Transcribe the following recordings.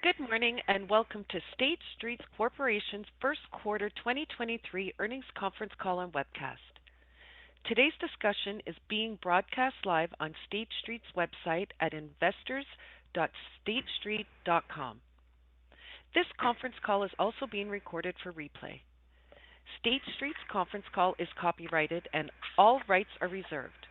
Good morning and welcome to State Street Corporation's first quarter 2023 earnings conference call and webcast. Today's discussion is being broadcast live on State Street's website at investors.statestreet.com. This conference call is also being recorded for replay. State Street's conference call is copyrighted and all rights are reserved.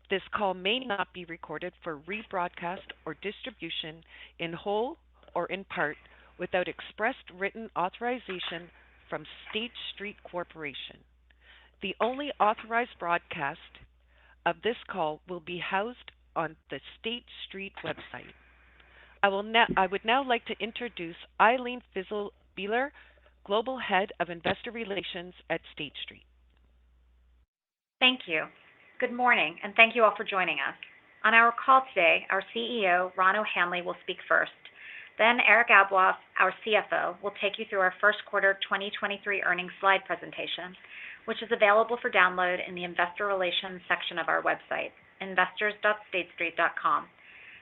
This call may not be recorded for rebroadcast or distribution in whole or in part without expressed written authorization from State Street Corporation. The only authorized broadcast of this call will be housed on the State Street website. I would now like to introduce Eileen Fizzle-Beeler, Global Head of Investor Relations at State Street. Thank you. Good morning, and thank you all for joining us. On our call today, our CEO, Ron O'Hanley, will speak first. Then Eric Abloff, our CFO, will take you through our first quarter 2023 earnings slide presentation, which is available for download in the Investor Relations section of our website, investors.statestreet.com.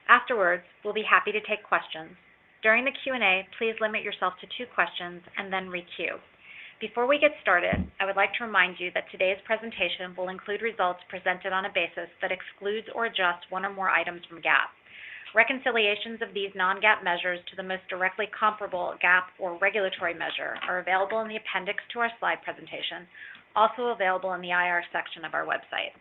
Afterwards, we'll be happy to take questions. During the Q&A, please limit yourself to 2 questions and then re-queue. Before we get started, I would like to remind you that today's presentation will include results presented on a basis that excludes or adjusts one or more items from GAAP. Reconciliations of these non-GAAP measures to the most directly comparable GAAP or regulatory measure are available in the appendix to our slide presentation, also available in the IR section of our website.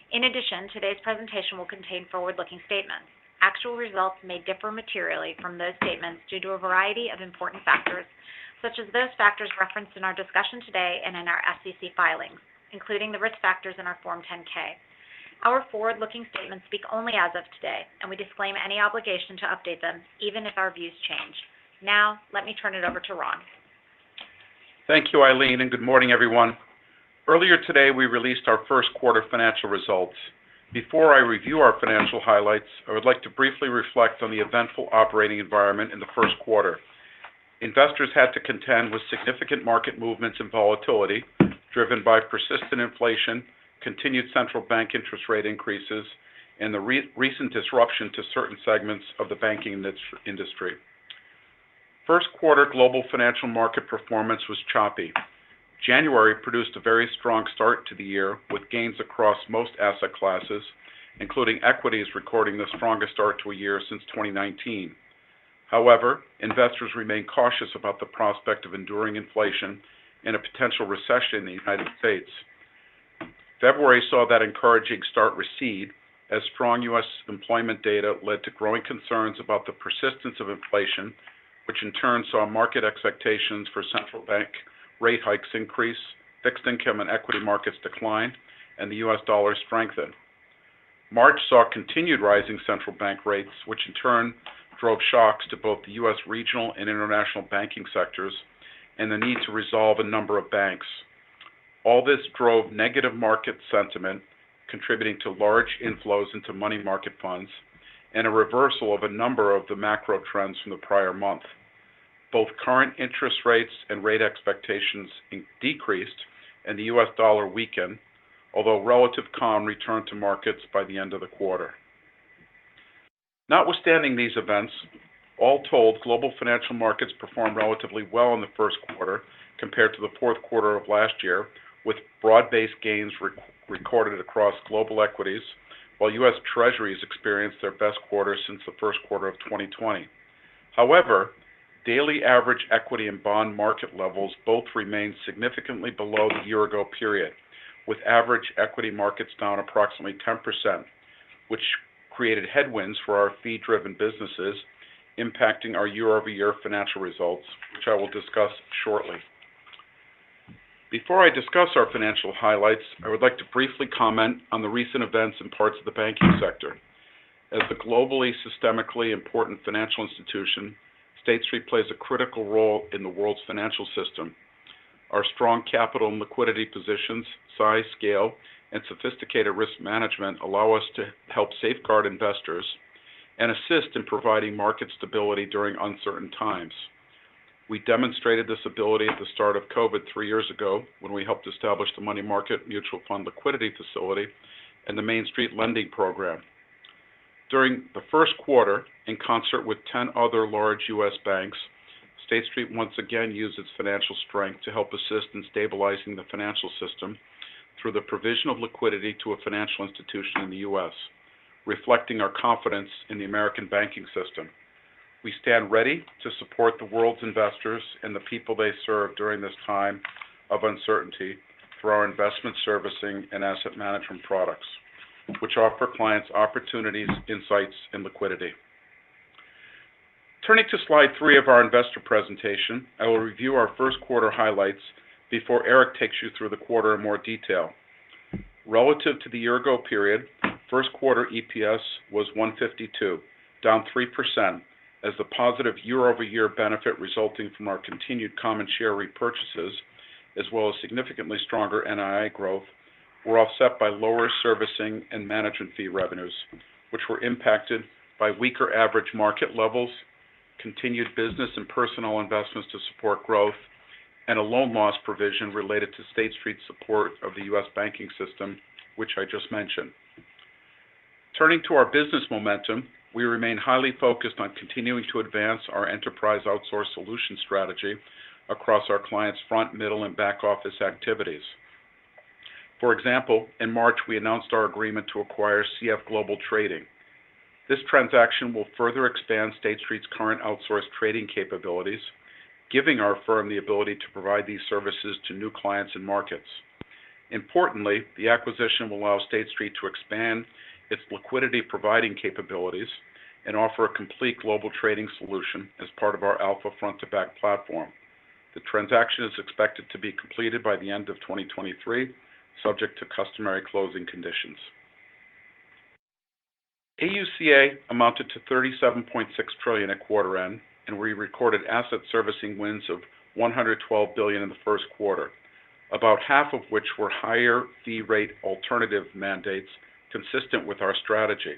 In addition, today's presentation will contain forward-looking statements. Actual results may differ materially from those statements due to a variety of important factors, such as those factors referenced in our discussion today and in our SEC filings, including the risk factors in our Form 10-K. Our forward-looking statements speak only as of today, and we disclaim any obligation to update them, even if our views change. Now, let me turn it over to Ron. Thank you, Eileen, and good morning, everyone. Earlier today, we released our first quarter financial results. Before I review our financial highlights, I would like to briefly reflect on the eventful operating environment in the first quarter. Investors had to contend with significant market movements and volatility driven by persistent inflation, continued central bank interest rate increases, and the recent disruption to certain segments of the banking industry. First quarter global financial market performance was choppy. January produced a very strong start to the year with gains across most asset classes, including equities recording the strongest start to a year since 2019. However, investors remain cautious about the prospect of enduring inflation and a potential recession in the United States. February saw that encouraging start recede as strong U.S. employment data led to growing concerns about the persistence of inflation, which in turn saw market expectations for central bank rate hikes increase, fixed income and equity markets decline, and the U.S. dollar strengthen. March saw continued rising central bank rates, which in turn drove shocks to both the U.S. regional and international banking sectors and the need to resolve a number of banks. All this drove negative market sentiment, contributing to large inflows into money market funds and a reversal of a number of the macro trends from the prior month. Both current interest rates and rate expectations decreased and the U.S. dollar weakened, although relative calm returned to markets by the end of the quarter. Notwithstanding these events, all told, global financial markets performed relatively well in the first quarter compared to the fourth quarter of last year, with broad-based gains recorded across global equities, while U.S. Treasuries experienced their best quarter since the first quarter of 2020. However, daily average equity and bond market levels both remained significantly below the year-ago period, with average equity markets down approximately 10%, which created headwinds for our fee-driven businesses, impacting our year-over-year financial results, which I will discuss shortly. Before I discuss our financial highlights, I would like to briefly comment on the recent events in parts of the banking sector. As the globally systemically important financial institution, State Street plays a critical role in the world's financial system. Our strong capital and liquidity positions, size, scale, and sophisticated risk management allow us to help safeguard investors and assist in providing market stability during uncertain times. We demonstrated this ability at the start of COVID 3 years ago when we helped establish the Money Market Mutual Fund Liquidity Facility and the Main Street Lending Program. During the first quarter, in concert with 10 other large U.S. banks, State Street once again used its financial strength to help assist in stabilizing the financial system through the provision of liquidity to a financial institution in the U.S., reflecting our confidence in the American banking system. We stand ready to support the world's investors and the people they serve during this time of uncertainty through our investment servicing and asset management products, which offer clients opportunities, insights, and liquidity. Turning to slide 3 of our investor presentation, I will review our first quarter highlights before Eric takes you through the quarter in more detail. Relative to the year-ago period, first quarter EPS was $1.52, down 3%, as the positive year-over-year benefit resulting from our continued common share repurchases, as well as significantly stronger NII growth, were offset by lower servicing and management fee revenues, which were impacted by weaker average market levels, continued business and personnel investments to support growth, and a loan loss provision related to State Street's support of the U.S. banking system, which I just mentioned. Turning to our business momentum, we remain highly focused on continuing to advance our enterprise outsource solution strategy across our clients' front, middle, and back office activities. For example, in March, we announced our agreement to acquire CF Global Trading. This transaction will further expand State Street's current outsourced trading capabilities, giving our firm the ability to provide these services to new clients and markets. Importantly, the acquisition will allow State Street to expand its liquidity providing capabilities and offer a complete global trading solution as part of our Alpha front-to-back platform. The transaction is expected to be completed by the end of 2023, subject to customary closing conditions. AUCA amounted to $37.6 trillion at quarter end, and we recorded asset servicing wins of $112 billion in the first quarter, about half of which were higher fee rate alternative mandates consistent with our strategy.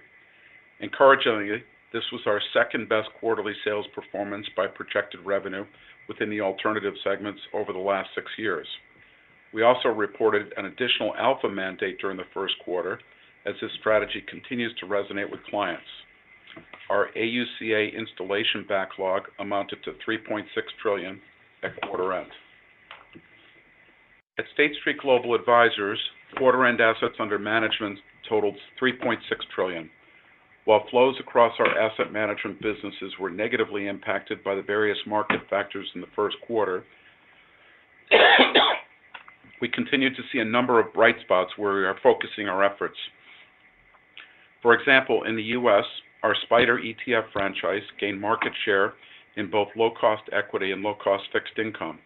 Encouragingly, this was our second best quarterly sales performance by projected revenue within the alternative segments over the last 6 years. We also reported an additional Alpha mandate during the first quarter as this strategy continues to resonate with clients. Our AUCA installation backlog amounted to $3.6 trillion at quarter end. At State Street Global Advisors, quarter end assets under management totaled $3.6 trillion. While flows across our asset management businesses were negatively impacted by the various market factors in the first quarter, we continued to see a number of bright spots where we are focusing our efforts. For example, in the U.S., our SPDR ETF franchise gained market share in both low-cost equity and low-cost fixed income,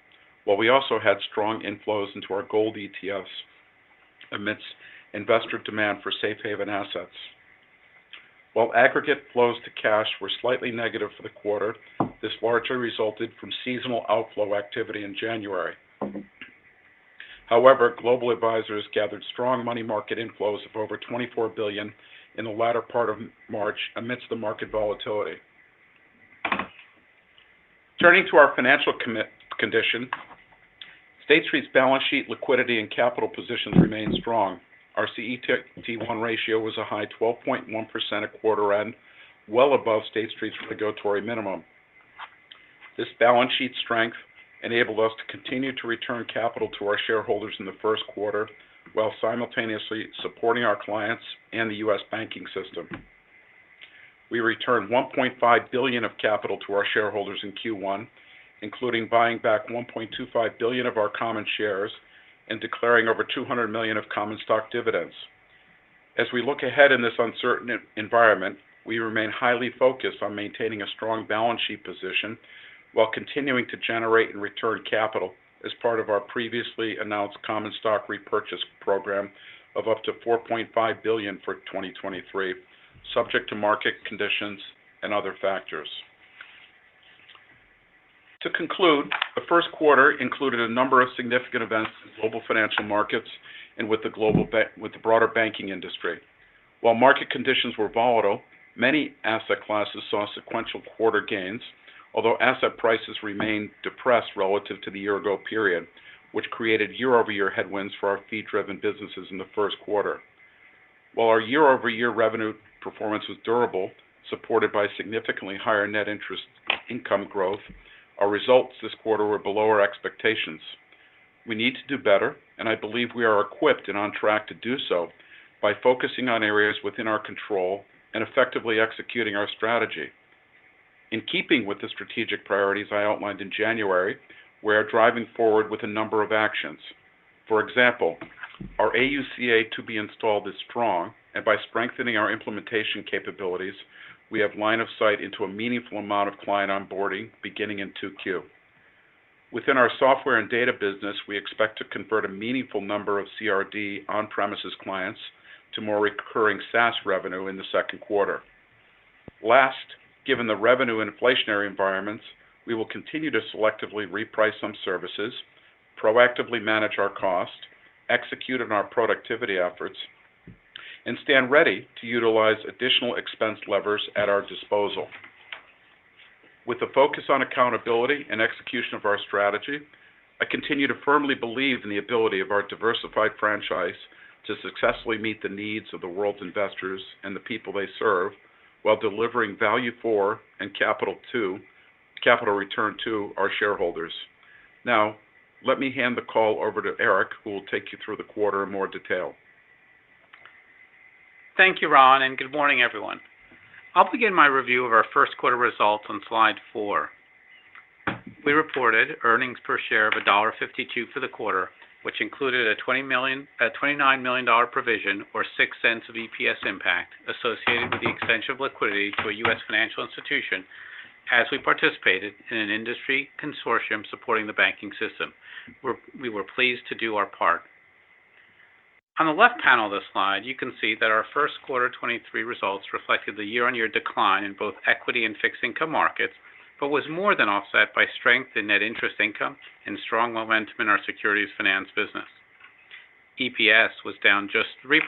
while we also had strong inflows into our gold ETFs amidst investor demand for safe haven assets. While aggregate flows to cash were slightly negative for the quarter, this largely resulted from seasonal outflow activity in January. However, Global Advisors gathered strong money market inflows of over $24 billion in the latter part of March amidst the market volatility. Turning to our financial condition, State Street's balance sheet liquidity and capital positions remain strong. Our CET1 ratio was a high 12.1% at quarter end, well above State Street's regulatory minimum. This balance sheet strength enabled us to continue to return capital to our shareholders in the first quarter, while simultaneously supporting our clients and the U.S. banking system. We returned $1.5 billion of capital to our shareholders in Q1, including buying back $1.25 billion of our common shares and declaring over $200 million of common stock dividends. As we look ahead in this uncertain environment, we remain highly focused on maintaining a strong balance sheet position while continuing to generate and return capital as part of our previously announced common stock repurchase program of up to $4.5 billion for 2023, subject to market conditions and other factors. To conclude, the first quarter included a number of significant events in global financial markets and with the broader banking industry. While market conditions were volatile, many asset classes saw sequential quarter gains, although asset prices remained depressed relative to the year-ago period, which created year-over-year headwinds for our fee-driven businesses in the first quarter. While our year-over-year revenue performance was durable, supported by significantly higher net interest income growth, our results this quarter were below our expectations. We need to do better, and I believe we are equipped and on track to do so by focusing on areas within our control and effectively executing our strategy. In keeping with the strategic priorities I outlined in January, we are driving forward with a number of actions. For example, our AUCA to be installed is strong, and by strengthening our implementation capabilities, we have line of sight into a meaningful amount of client onboarding beginning in 2Q. Within our software and data business, we expect to convert a meaningful number of CRD on-premises clients to more recurring SaaS revenue in the second quarter. Last, given the revenue and inflationary environments, we will continue to selectively reprice some services, proactively manage our cost, execute on our productivity efforts, and stand ready to utilize additional expense levers at our disposal. With a focus on accountability and execution of our strategy, I continue to firmly believe in the ability of our diversified franchise to successfully meet the needs of the world's investors and the people they serve, while delivering value for and capital return to our shareholders. Now, let me hand the call over to Eric, who will take you through the quarter in more detail. Thank you, Ron, and good morning, everyone. I'll begin my review of our first quarter results on slide 4. We reported earnings per share of $1.52 for the quarter, which included a $29 million provision, or 6 cents of EPS impact, associated with the extension of liquidity to a U.S. financial institution as we participated in an industry consortium supporting the banking system. We were pleased to do our part. On the left panel of the slide, you can see that our first quarter 23 results reflected the year-on-year decline in both equity and fixed income markets, but was more than offset by strength in net interest income and strong momentum in our securities finance business. EPS was down just 3%,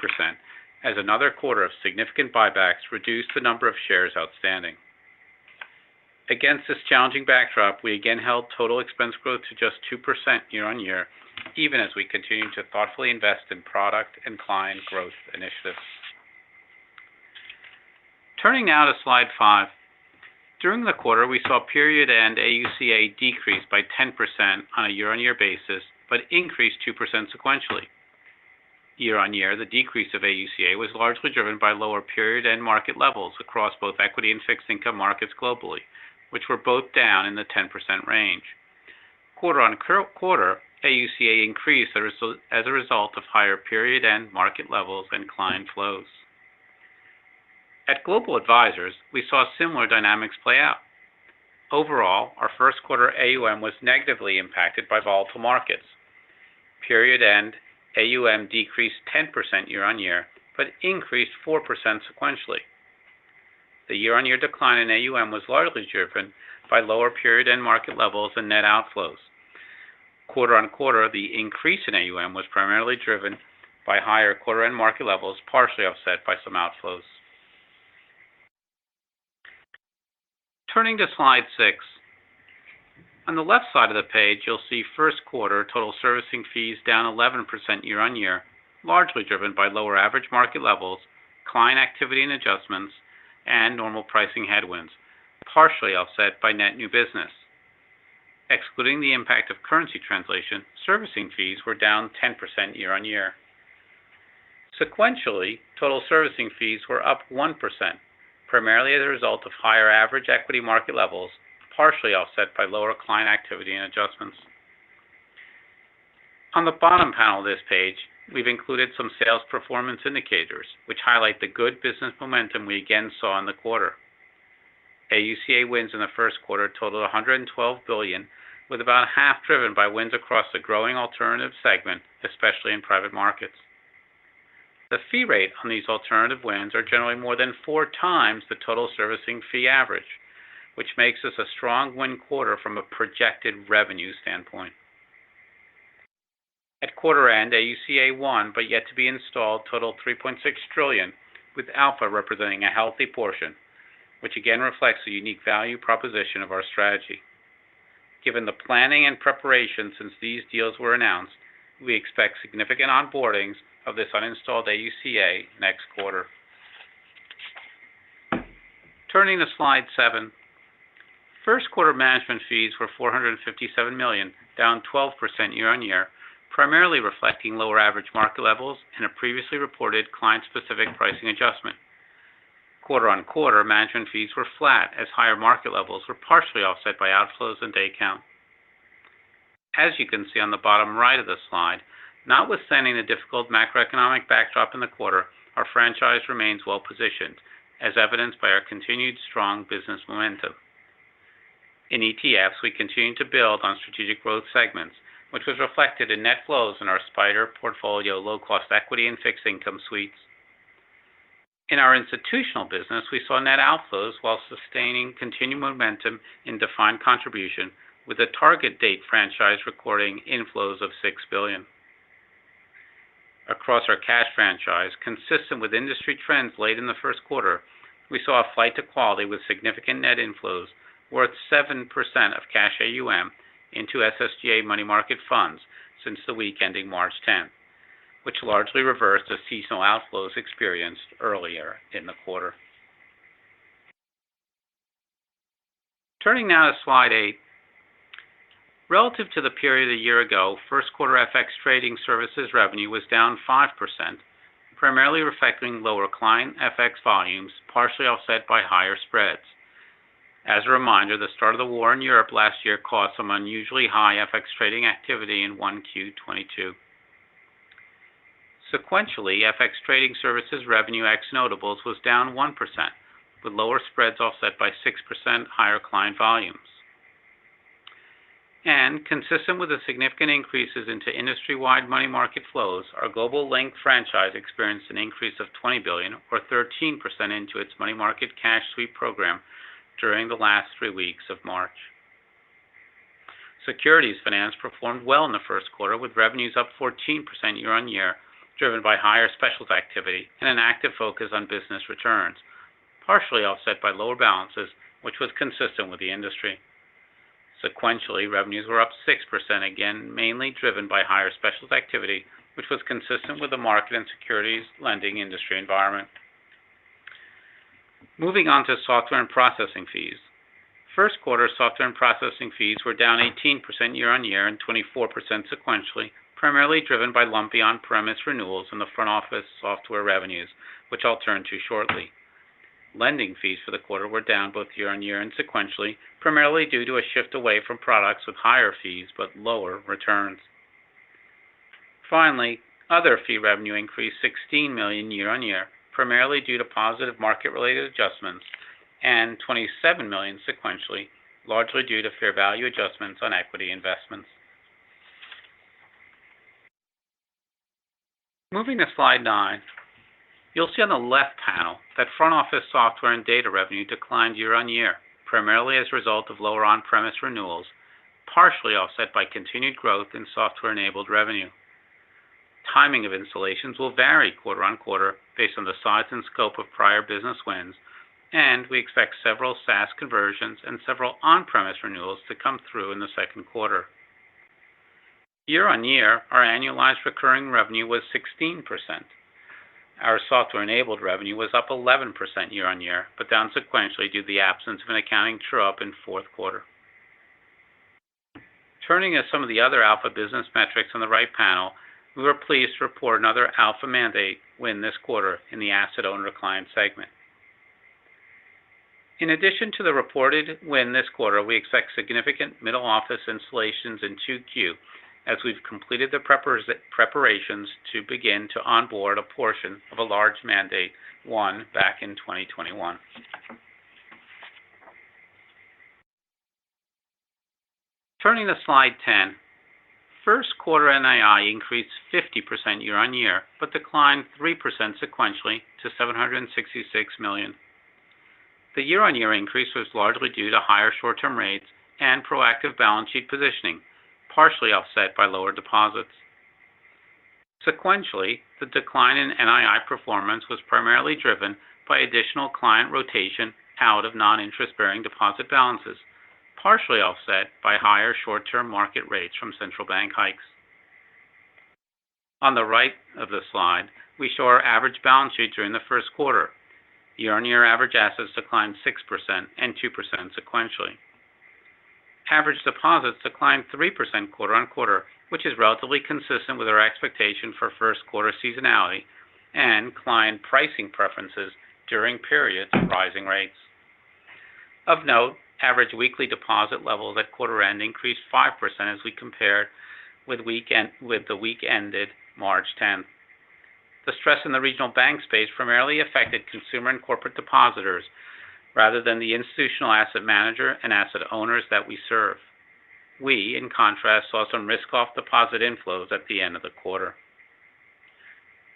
as another quarter of significant buybacks reduced the number of shares outstanding. Against this challenging backdrop, we again held total expense growth to just 2% year-on-year, even as we continue to thoughtfully invest in product and client growth initiatives. Turning now to slide 5. During the quarter, we saw period-end AUCA decrease by 10% on a year-on-year basis, but increased 2% sequentially. Year-on-year, the decrease of AUCA was largely driven by lower period-end market levels across both equity and fixed income markets globally, which were both down in the 10% range. Quarter-on-quarter, AUCA increased as a result of higher period-end market levels and client flows. At Global Advisors, we saw similar dynamics play out. Overall, our first quarter AUM was negatively impacted by volatile markets. Period-end AUM decreased 10% year-on-year, but increased 4% sequentially. The year-on-year decline in AUM was largely driven by lower period-end market levels and net outflows. Quarter-on-quarter, the increase in AUM was primarily driven by higher quarter-end market levels, partially offset by some outflows. Turning to slide 6. On the left side of the page, you'll see first quarter total servicing fees down 11% year-on-year, largely driven by lower average market levels, client activity and adjustments, and normal pricing headwinds, partially offset by net new business. Excluding the impact of currency translation, servicing fees were down 10% year-on-year. Sequentially, total servicing fees were up 1%, primarily as a result of higher average equity market levels, partially offset by lower client activity and adjustments. On the bottom panel of this page, we've included some sales performance indicators, which highlight the good business momentum we again saw in the quarter. AUCA wins in the first quarter totaled $112 billion, with about half driven by wins across the growing alternative segment, especially in private markets. The fee rate on these alternative wins are generally more than 4 times the total servicing fee average, which makes this a strong win quarter from a projected revenue standpoint. At quarter end, AUCA won, but yet to be installed, totaled $3.6 trillion, with alpha representing a healthy portion, which again reflects the unique value proposition of our strategy. Given the planning and preparation since these deals were announced, we expect significant onboardings of this uninstalled AUCA next quarter. Turning to slide 7, first quarter management fees were $457 million, down 12% year-on-year, primarily reflecting lower average market levels and a previously reported client-specific pricing adjustment. Quarter-on-quarter, management fees were flat as higher market levels were partially offset by outflows and day count. As you can see on the bottom right of the slide, notwithstanding the difficult macroeconomic backdrop in the quarter, our franchise remains well positioned, as evidenced by our continued strong business momentum. In ETFs, we continue to build on strategic growth segments, which was reflected in net flows in our SPDR portfolio low-cost equity and fixed income suites. In our institutional business, we saw net outflows while sustaining continued momentum in defined contribution, with a target date franchise recording inflows of $6 billion. Across our cash franchise, consistent with industry trends late in the first quarter, we saw a flight to quality with significant net inflows worth 7% of cash AUM into SSGA money market funds since the week ending March 10th, which largely reversed the seasonal outflows experienced earlier in the quarter. Turning now to slide 8. Relative to the period a year ago, first quarter FX trading services revenue was down 5%, primarily reflecting lower client FX volumes, partially offset by higher spreads. As a reminder, the start of the war in Europe last year caused some unusually high FX trading activity in 1Q22. Sequentially, FX trading services revenue ex notables was down 1%, with lower spreads offset by 6% higher client volumes. And consistent with the significant increases into industry-wide money market flows, our Global Link franchise experienced an increase of $20 billion, or 13% into its money market cash sweep program during the last 3 weeks of March. Securities finance performed well in the first quarter, with revenues up 14% year-on-year, driven by higher specials activity and an active focus on business returns, partially offset by lower balances, which was consistent with the industry. Sequentially, revenues were up 6%, again mainly driven by higher specials activity, which was consistent with the market and securities lending industry environment. Moving on to software and processing fees. First quarter software and processing fees were down 18% year-on-year and 24% sequentially, primarily driven by lumpy on-premise renewals in the front office software revenues, which I'll turn to shortly. Lending fees for the quarter were down both year-on-year and sequentially, primarily due to a shift away from products with higher fees but lower returns. Finally, other fee revenue increased $16 million year-on-year, primarily due to positive market-related adjustments, and $27 million sequentially, largely due to fair value adjustments on equity investments. Moving to slide 9, you'll see on the left panel that front office software and data revenue declined year-on-year, primarily as a result of lower on-premise renewals, partially offset by continued growth in software-enabled revenue. Timing of installations will vary quarter-on-quarter based on the size and scope of prior business wins, and we expect several SaaS conversions and several on-premise renewals to come through in the second quarter. Year-on-year, our annualized recurring revenue was 16%. Our software-enabled revenue was up 11% year-on-year, but down sequentially due to the absence of an accounting true-up in fourth quarter. Turning to some of the other alpha business metrics on the right panel, we were pleased to report another alpha mandate win this quarter in the asset owner client segment. In addition to the reported win this quarter, we expect significant middle office installations in 2Q, as we've completed the preparations to begin to onboard a portion of a large mandate won back in 2021. Turning to slide 10, first quarter NII increased 50% year-on-year, but declined 3% sequentially to $766 million. The year-on-year increase was largely due to higher short-term rates and proactive balance sheet positioning, partially offset by lower deposits. Sequentially, the decline in NII performance was primarily driven by additional client rotation out of non-interest-bearing deposit balances, partially offset by higher short-term market rates from central bank hikes. On the right of the slide, we show our average balance sheet during the first quarter. Year-on-year average assets declined 6% and 2% sequentially. Average deposits declined 3% quarter-on-quarter, which is relatively consistent with our expectation for first quarter seasonality and client pricing preferences during periods of rising rates. Of note, average weekly deposit levels at quarter end increased 5% as we compared with the week ended March 10th. The stress in the regional bank space primarily affected consumer and corporate depositors rather than the institutional asset manager and asset owners that we serve. We, in contrast, saw some risk-off deposit inflows at the end of the quarter.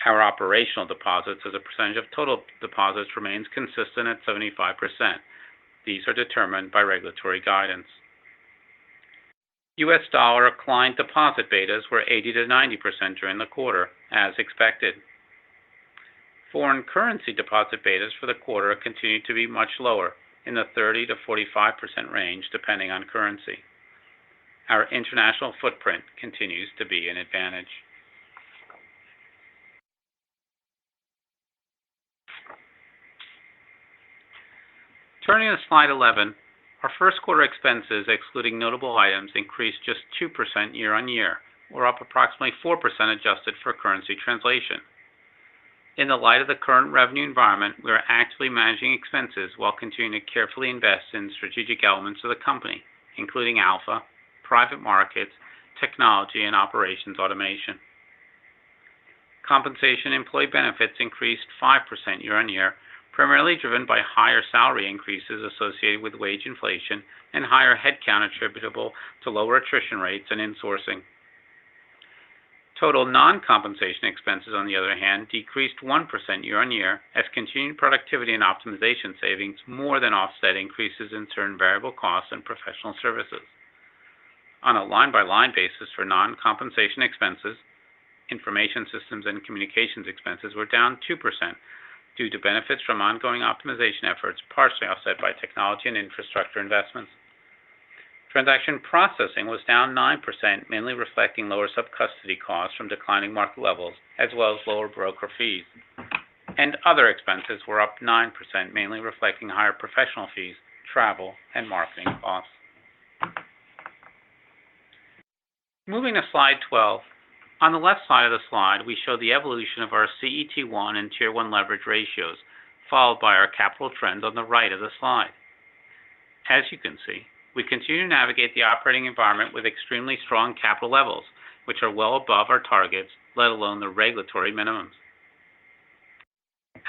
Our operational deposits as a percentage of total deposits remains consistent at 75%. These are determined by regulatory guidance. U.S. dollar client deposit betas were 80 to 90% during the quarter, as expected. Foreign currency deposit betas for the quarter continued to be much lower, in the 30 to 45% range, depending on currency. Our international footprint continues to be an advantage. Turning to slide 11, our first quarter expenses, excluding notable items, increased just 2% year-on-year, or up approximately 4% adjusted for currency translation. In the light of the current revenue environment, we are actively managing expenses while continuing to carefully invest in strategic elements of the company, including Alpha, private markets, technology, and operations automation. Compensation and employee benefits increased 5% year-on-year, primarily driven by higher salary increases associated with wage inflation and higher headcount attributable to lower attrition rates and insourcing. Total non-compensation expenses, on the other hand, decreased 1% year-on-year as continued productivity and optimization savings more than offset increases in certain variable costs and professional services. On a line-by-line basis for non-compensation expenses, information systems and communications expenses were down 2% due to benefits from ongoing optimization efforts, partially offset by technology and infrastructure investments. Transaction processing was down 9%, mainly reflecting lower sub-custody costs from declining market levels, as well as lower broker fees. And other expenses were up 9%, mainly reflecting higher professional fees, travel, and marketing costs. Moving to slide 12. On the left side of the slide, we show the evolution of our CET1 and Tier 1 leverage ratios, followed by our capital trends on the right of the slide. As you can see, we continue to navigate the operating environment with extremely strong capital levels, which are well above our targets, let alone the regulatory minimums.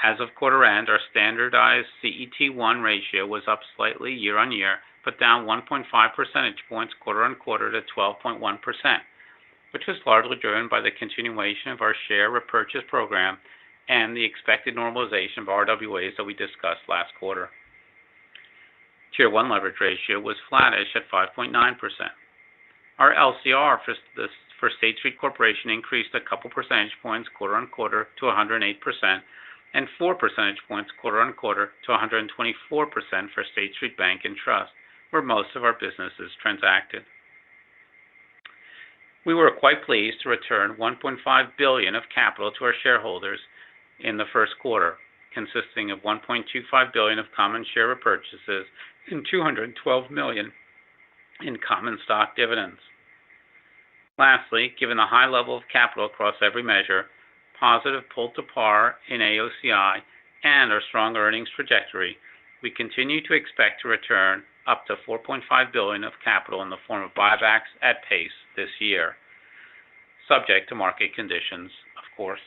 As of quarter end, our standardized CET1 ratio was up slightly year-on-year, but down 1.5 percentage points quarter-on-quarter to 12.1%. Which was largely driven by the continuation of our share repurchase program and the expected normalization of RWAs that we discussed last quarter. Tier 1 leverage ratio was flattish at 5.9%. Our LCR for State Street Corporation increased a couple percentage points quarter-on-quarter to 108%, and 4 percentage points quarter-on-quarter to 124% for State Street Bank and Trust, where most of our businesses transacted. We were quite pleased to return $1.5 billion of capital to our shareholders in the first quarter, consisting of $1.25 billion of common share repurchases and $212 million in common stock dividends. Lastly, given the high level of capital across every measure, positive pull-to-par in AOCI, and our strong earnings trajectory, we continue to expect to return up to $4.5 billion of capital in the form of buybacks at pace this year, subject to market conditions, of course.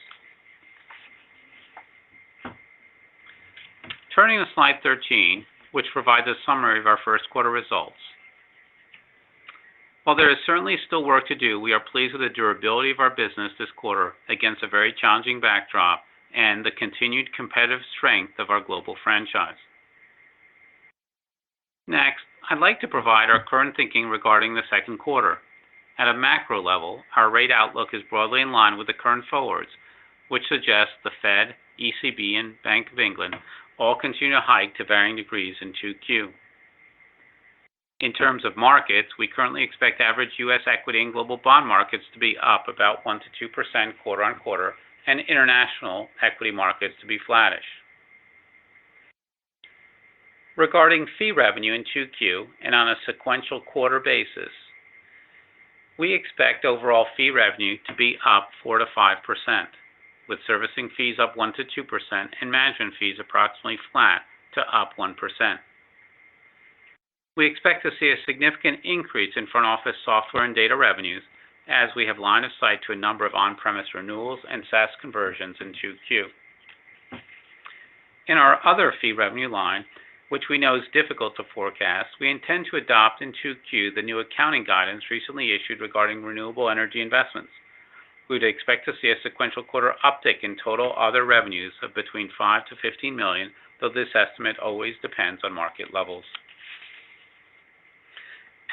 Turning to slide 13, which provides a summary of our first quarter results. While there is certainly still work to do, we are pleased with the durability of our business this quarter against a very challenging backdrop and the continued competitive strength of our global franchise. Next, I'd like to provide our current thinking regarding the second quarter. At a macro level, our rate outlook is broadly in line with the current forwards, which suggests the Fed, ECB, and Bank of England all continue to hike to varying degrees in 2Q. In terms of markets, we currently expect average U.S. equity and global bond markets to be up about 1 to 2% quarter on quarter, and international equity markets to be flattish. Regarding fee revenue in 2Q and on a sequential quarter basis, we expect overall fee revenue to be up 4 to 5%, with servicing fees up 1 to 2% and management fees approximately flat to up 1%. We expect to see a significant increase in front office software and data revenues as we have line of sight to a number of on-premise renewals and SaaS conversions in 2Q. In our other fee revenue line, which we know is difficult to forecast, we intend to adopt in 2Q the new accounting guidance recently issued regarding renewable energy investments. We would expect to see a sequential quarter uptick in total other revenues of between $5 to $15 million, though this estimate always depends on market levels.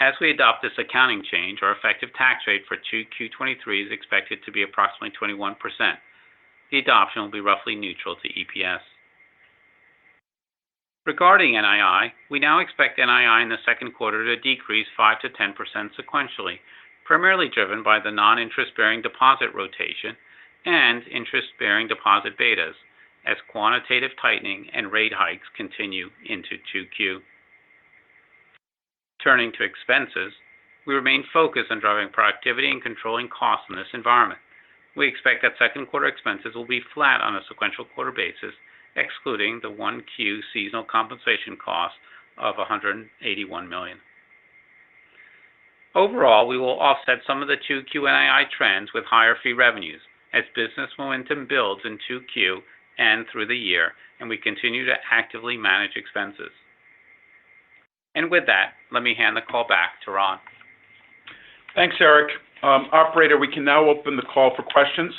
As we adopt this accounting change, our effective tax rate for 2Q23 is expected to be approximately 21%. The adoption will be roughly neutral to EPS. Regarding NII, we now expect NII in the second quarter to decrease 5 to 10% sequentially, primarily driven by the non-interest-bearing deposit rotation and interest-bearing deposit betas, as quantitative tightening and rate hikes continue into 2Q. Turning to expenses, we remain focused on driving productivity and controlling costs in this environment. We expect that second quarter expenses will be flat on a sequential quarter basis, excluding the 1Q seasonal compensation cost of $181 million. Overall, we will offset some of the 2Q NII trends with higher fee revenues as business momentum builds in 2Q and through the year, and we continue to actively manage expenses. And with that, let me hand the call back to Ron. Thanks, Eric. Operator, we can now open the call for questions.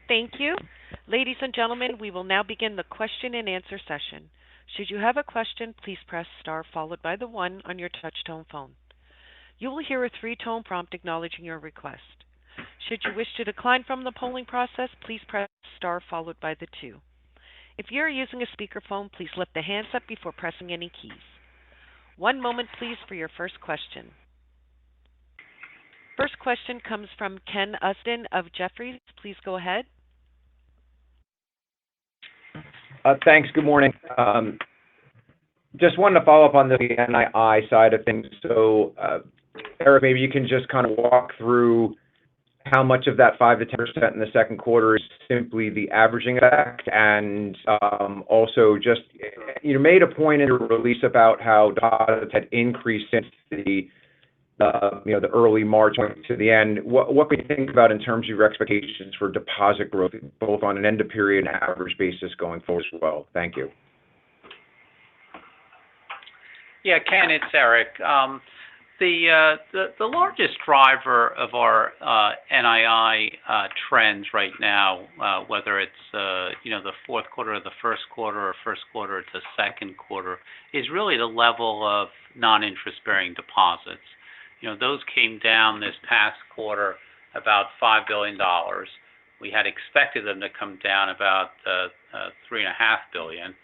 Thank you. Ladies and gentlemen, we will now begin the question and answer session. Should you have a question, please press star followed by the 1 on your touch-tone phone. You will hear a 3-tone prompt acknowledging your request. Should you wish to decline from the polling process, please press star followed by the 2. If you are using a speakerphone, please lift the handset before pressing any keys. One moment, please, for your first question. First question comes from Ken Usdin of Jefferies. Please go ahead. Thanks. Good morning. Just wanted to follow up on the NII side of things. So, Eric, maybe you can just kind of walk through how much of that 5 to 10% in the second quarter is simply the averaging effect, and also just made a point in your release about how deposits had increased since the early March to the end. What can you think about in terms of your expectations for deposit growth, both on an end of period and average basis going forward as well? Thank you. Yeah, Ken, it's Eric. The largest driver of our NII trends right now, whether it's the fourth quarter or the first quarter or first quarter to second quarter, is really the level of non-interest-bearing deposits. Those came down this past quarter about $5 billion. We had expected them to come down about $3.5 billion.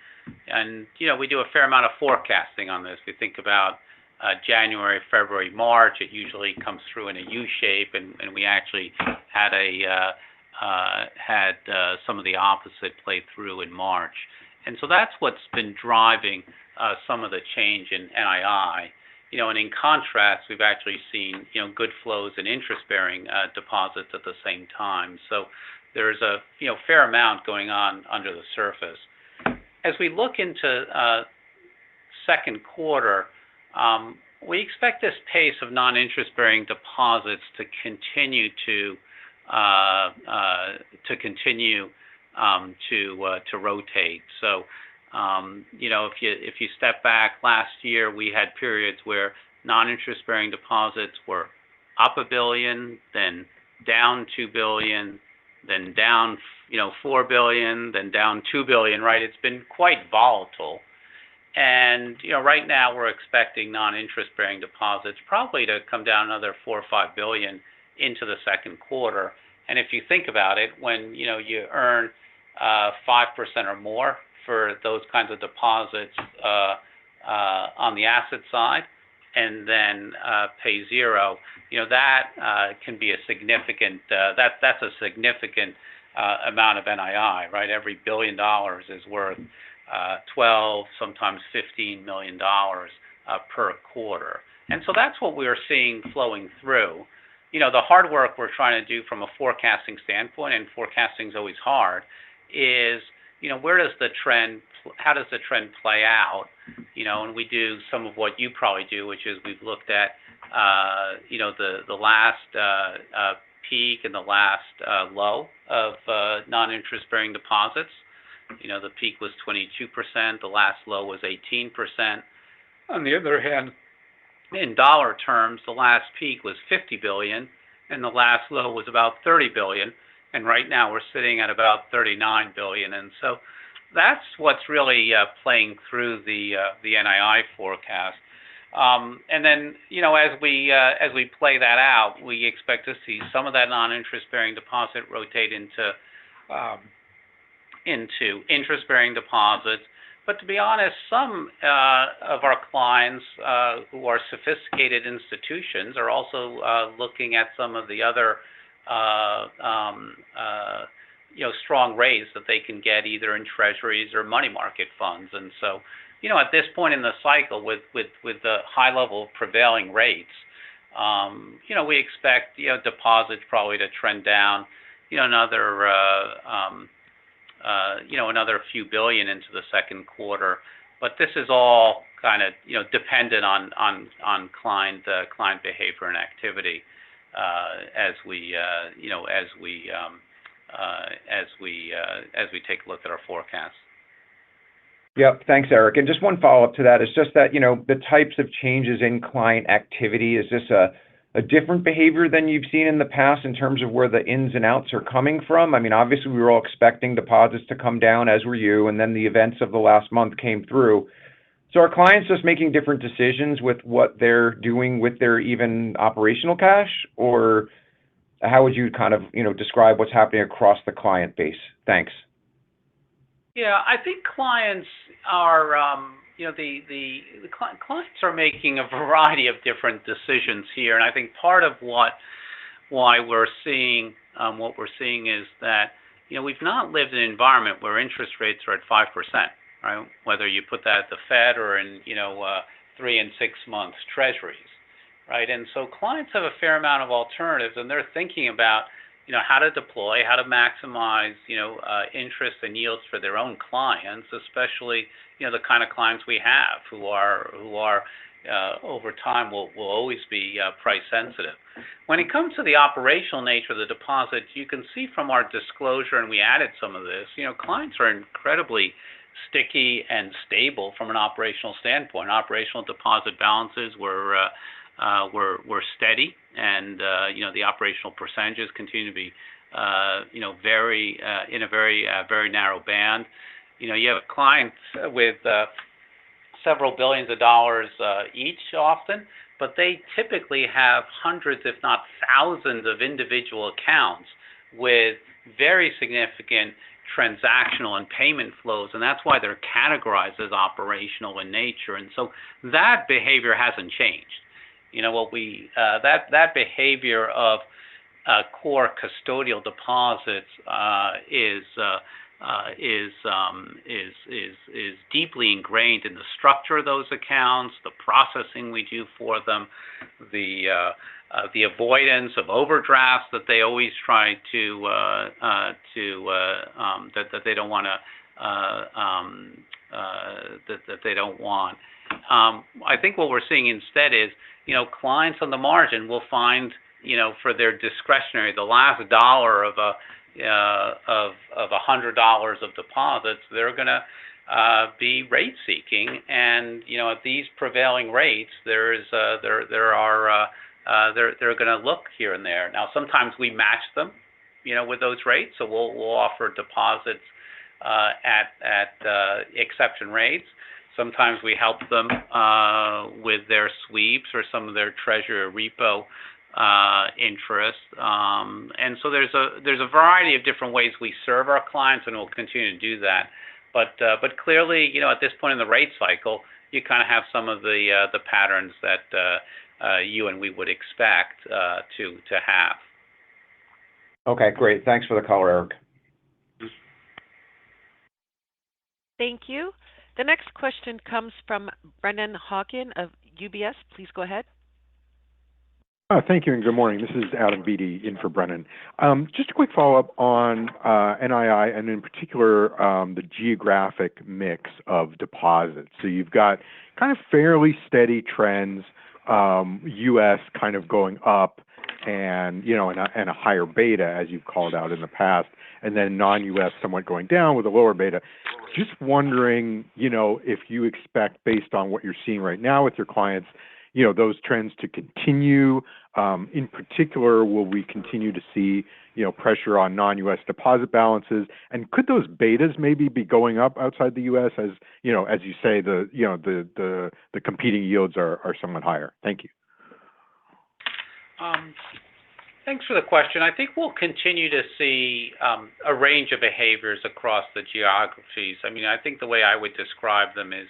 And, we do a fair amount of forecasting on this. We think about January, February, March. It usually comes through in a U shape, and we actually had some of the opposite play through in March. And so that's what's been driving some of the change in NII. And in contrast, we've actually seen, good flows in interest-bearing deposits at the same time. So there's a, fair amount going on under the surface. As we look into second quarter, we expect this pace of non-interest-bearing deposits to continue to rotate. So, if you step back, last year we had periods where non-interest-bearing deposits were up $1 billion, then down $2 billion, then down $4 billion, then down $2 billion. Right? It's been quite volatile. And, right now we're expecting non-interest-bearing deposits probably to come down another $4 or $5 billion into the second quarter. And if you think about it, when, you earn 5% or more for those kinds of deposits on the asset side, and then pay zero, that can be a significant that's a significant amount of NII, right? Every $1 billion is worth 12, sometimes $15 million per quarter. And so that's what we are seeing flowing through. The hard work we're trying to do from a forecasting standpoint, and forecasting is always hard, is, how does the trend play out? And we do some of what you probably do, which is we've looked at, the last peak and the last low of non-interest-bearing deposits. The peak was 22%, the last low was 18%. On the other hand, in dollar terms, the last peak was $50 billion, and the last low was about $30 billion, and right now we're sitting at about $39 billion. And so that's what's really playing through the NII forecast. And then, as we play that out, we expect to see some of that non-interest-bearing deposit rotate into interest-bearing deposits. But to be honest, some of our clients who are sophisticated institutions are also looking at some of the other strong rates that they can get either in treasuries or money market funds. And so, at this point in the cycle, with the high level of prevailing rates, we expect deposits probably to trend down, another few billion into the second quarter. But this is all kind of dependent on client behavior and activity as we take a look at our forecasts. Yep. Thanks, Eric. And just one follow-up to that is just that, the types of changes in client activity, is this a different behavior than you've seen in the past in terms of where the ins and outs are coming from? I mean, obviously, we were all expecting deposits to come down, as were you, and then the events of the last month came through. So are clients just making different decisions with what they're doing with their even operational cash? Or how would you kind of, describe what's happening across the client base? Thanks. Yeah, I think clients are, clients are making a variety of different decisions here, and I think part of why we're seeing what we're seeing is that we've not lived in an environment where interest rates are at 5%, right? Whether you put that at the Fed or in 3 and 6 months Treasuries, right? And so clients have a fair amount of alternatives, and they're thinking about how to deploy, how to maximize, interest and yields for their own clients, especially, the kind of clients we have who are over time will always be price sensitive. When it comes to the operational nature of the deposits, you can see from our disclosure, and we added some of this, clients are incredibly sticky and stable from an operational standpoint. Operational deposit balances were steady, and the operational percentages continue to be very in a very narrow band. You have clients with several billions of dollars each often, but they typically have hundreds, if not thousands, of individual accounts with very significant transactional and payment flows, and that's why they're categorized as operational in nature. And so that behavior hasn't changed. That behavior of core custodial deposits is deeply ingrained in the structure of those accounts, the processing we do for them, the avoidance of overdrafts that they always try to that they don't want that they don't want. I think what we're seeing instead is, clients on the margin will find, for their discretionary, the last dollar of $100 of deposits, they're going to be rate seeking, and at these prevailing rates, they're going to look here and there. Now, sometimes we match them, with those rates, so we'll offer deposits at exception rates. Sometimes we help them with their sweeps or some of their treasury or repo interest, and so there's a variety of different ways we serve our clients, and we'll continue to do that. But clearly, at this point in the rate cycle, you kind of have some of the patterns that you and we would expect to have. Okay, great. Thanks for the color, Eric. Thank you. The next question comes from Brennan Hawken of UBS. Please go ahead. Thank you, and good morning. This is Adam Beatty in for Brennan. Just a quick follow-up on NII, and in particular, the geographic mix of deposits. So you've got kind of fairly steady trends, U.S. kind of going up and, and a higher beta, as you've called out in the past, and then non-U.S. somewhat going down with a lower beta. Just wondering, if you expect, based on what you're seeing right now with your clients, those trends to continue. In particular, will we continue to see, pressure on non-U.S. deposit balances? And could those betas maybe be going up outside the U.S. as you say, the competing yields are somewhat higher? Thank you. Thanks for the question. I think we'll continue to see a range of behaviors across the geographies. I mean, I think the way I would describe them is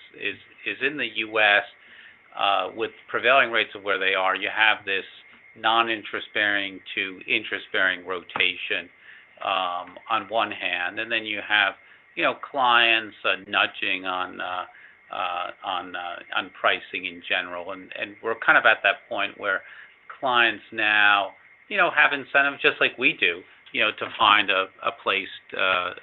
in the U.S., with prevailing rates of where they are, you have this non-interest-bearing to interest-bearing rotation on one hand, and then you have, clients nudging on pricing in general, and we're kind of at that point where clients now, have incentives just like we do, to find a place to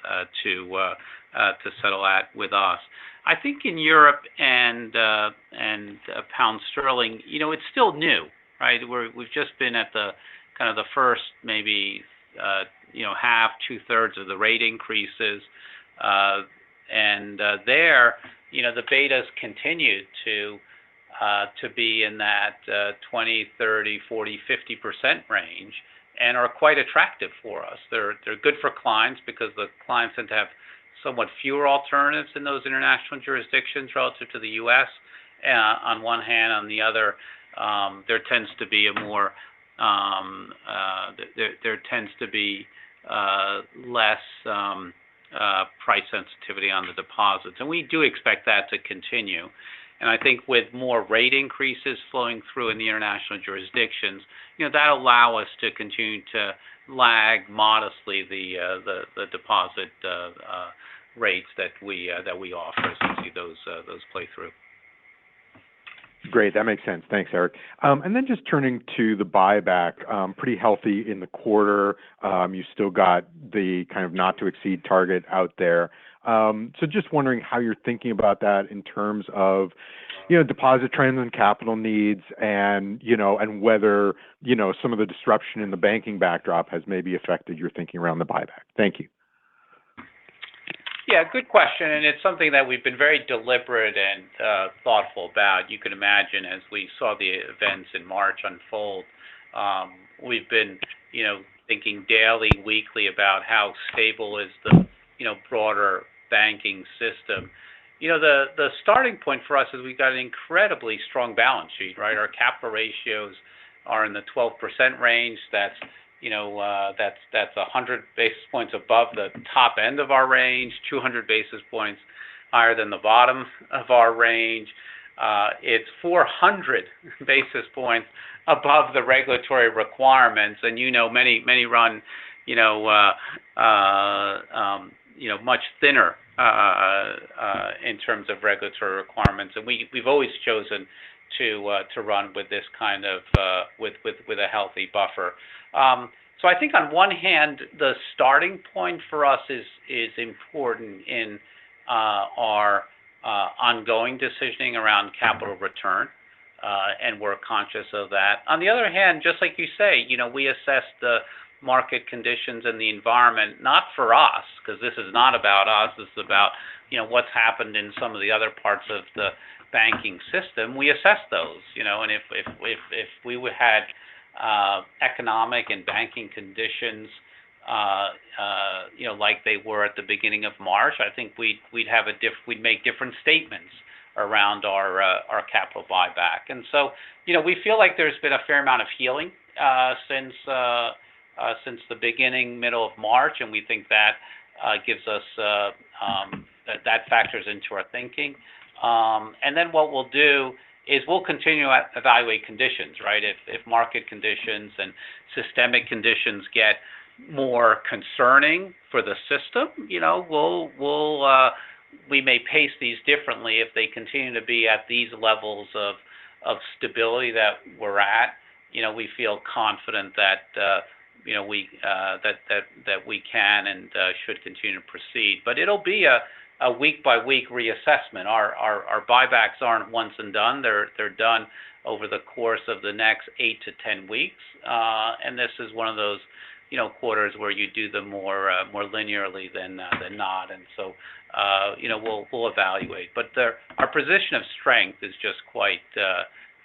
settle at with us. I think in Europe and pound sterling, it's still new, right? We've just been at the kind of the first maybe half, 2/3 of the rate increases, and there, the betas continue to be in that 20, 30, 40, 50% range, and are quite attractive for us. They're good for clients because the clients tend to have somewhat fewer alternatives in those international jurisdictions relative to the U.S. On one hand, on the other, there tends to be less price sensitivity on the deposits, and we do expect that to continue. And I think with more rate increases flowing through in the international jurisdictions, that'll allow us to continue to lag modestly the deposit rates that we offer as we see those play through. Great, that makes sense. Thanks, Eric. And then just turning to the buyback, pretty healthy in the quarter. You still got the kind of not to exceed target out there. So just wondering how you're thinking about that in terms of, deposit trends and capital needs, and and whether some of the disruption in the banking backdrop has maybe affected your thinking around the buyback. Thank you. Yeah, good question, and it's something that we've been very deliberate and thoughtful about. You can imagine as we saw the events in March unfold, we've been, thinking daily, weekly about how stable is the, broader banking system. The starting point for us is we've got an incredibly strong balance sheet, right? Our capital ratios are in the 12% range. That's 100 basis points above the top end of our range, 200 basis points higher than the bottom of our range. It's 400 basis points above the regulatory requirements, and many run much thinner in terms of regulatory requirements, and we've always chosen to run with this kind of with a healthy buffer. So I think on one hand, the starting point for us is important in our ongoing decisioning around capital return, and we're conscious of that. On the other hand, just like you say, we assess the market conditions and the environment, not for us, because this is not about us, this is about, what's happened in some of the other parts of the banking system. We assess those, and if we had economic and banking conditions, like they were at the beginning of March, I think we'd make different statements around our capital buyback. And so, we feel like there's been a fair amount of healing since the middle of March, and we think that gives us that factors into our thinking. And then what we'll do is we'll continue to evaluate conditions, right? If market conditions and systemic conditions get more concerning for the system, we may pace these differently if they continue to be at these levels of stability that we're at. We feel confident that that we can and should continue to proceed. But it'll be a week by week reassessment. Our buybacks aren't once and done. They're done over the course of the next 8 to 10 weeks. And this is one of those quarters where you do them more linearly than not. And so we'll evaluate. But our position of strength is just quite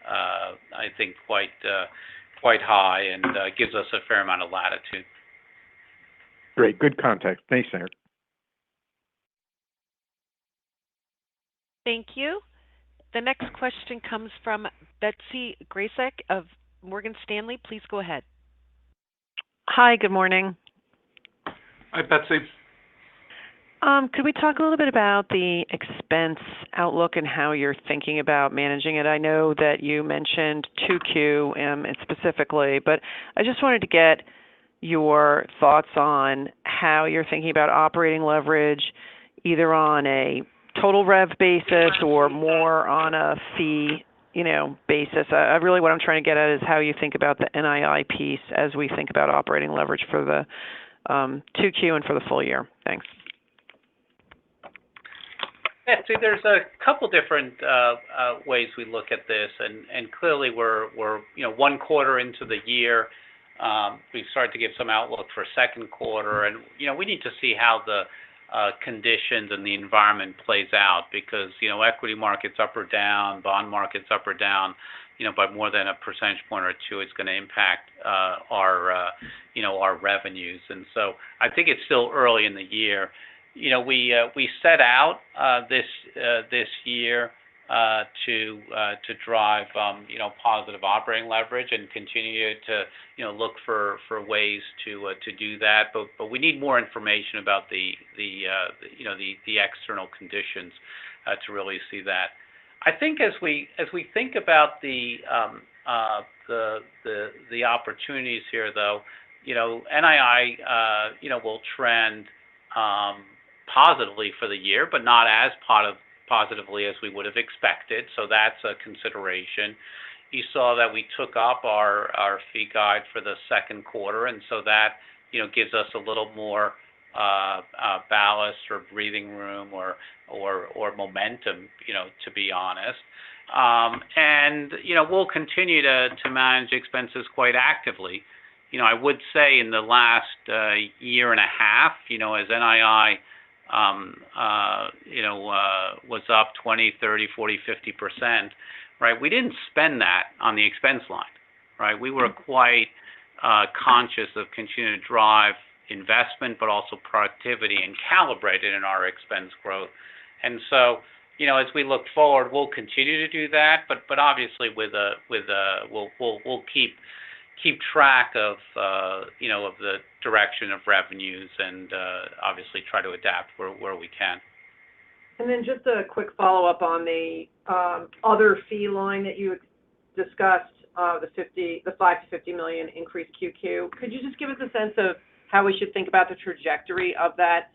I think quite high and gives us a fair amount of latitude. Great, good context. Thanks, Eric. Thank you. The next question comes from Betsy Graseck of Morgan Stanley. Please go ahead. Hi, good morning. Hi, Betsy. Could we talk a little bit about the expense outlook and how you're thinking about managing it? I know that you mentioned 2Q specifically, but I just wanted to get your thoughts on how you're thinking about operating leverage, either on a total rev basis or more on a fee, basis. Really what I'm trying to get at is how you think about the NII piece as we think about operating leverage for the 2Q and for the full year. Thanks. Yeah, so there's a couple different ways we look at this, and clearly we're one quarter into the year. We've started to give some outlook for second quarter, and we need to see how the conditions and the environment plays out because equity markets up or down, bond markets up or down, by more than a percentage point or two, it's going to impact our revenues. And so I think it's still early in the year. We set out this year to drive positive operating leverage and continue to look for ways to do that. But we need more information about the external conditions to really see that. I think as we think about the opportunities here, though, NII will trend positively for the year, but not as positively as we would have expected. So that's a consideration. You saw that we took up our fee guide for the second quarter, and so that gives us a little more ballast or breathing room or momentum, to be honest. And we'll continue to manage expenses quite actively. I would say in the last year and a half, as NII was up 20, 30, 40, 50%, right? We didn't spend that on the expense line, right? We were quite conscious of continuing to drive investment, but also productivity and calibrate it in our expense growth. And so, as we look forward, we'll continue to do that, but obviously we'll keep track of of the direction of revenues and obviously try to adapt where we can. And then just a quick follow-up on the other fee line that you discussed, the $5 to $50 million increase QQ. Could you just give us a sense of how we should think about the trajectory of that?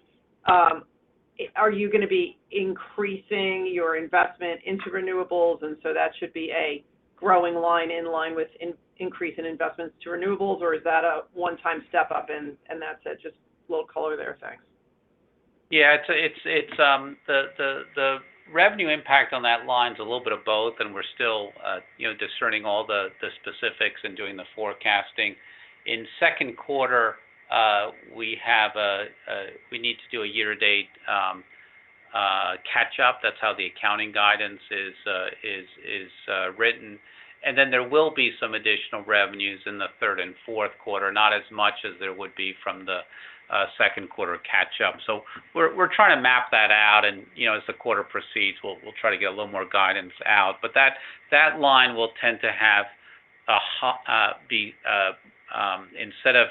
Are you going to be increasing your investment into renewables, and so that should be a growing line in line with increase in investments to renewables, or is that a one-time step up and that's it? Just a little color there. Thanks. Yeah, it's the revenue impact on that line is a little bit of both, and we're still discerning all the specifics and doing the forecasting. In second quarter, we need to do a year-to-date catch up. That's how the accounting guidance is written. And then there will be some additional revenues in the third and fourth quarter, not as much as there would be from the second quarter catch up. So we're trying to map that out, and as the quarter proceeds, we'll try to get a little more guidance out. But that line will tend to have instead of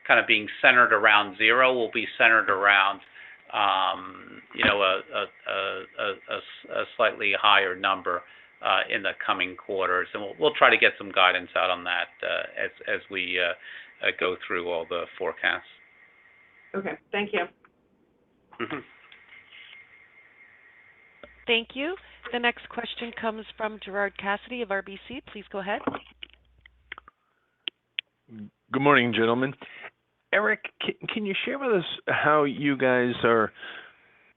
kind of being centered around zero, will be centered around a slightly higher number in the coming quarters, and we'll try to get some guidance out on that as we go through all the forecasts. Okay, thank you. Mm-hmm. Thank you. The next question comes from Gerard Cassidy of RBC. Please go ahead. Good morning, gentlemen. Eric, can you share with us how you guys are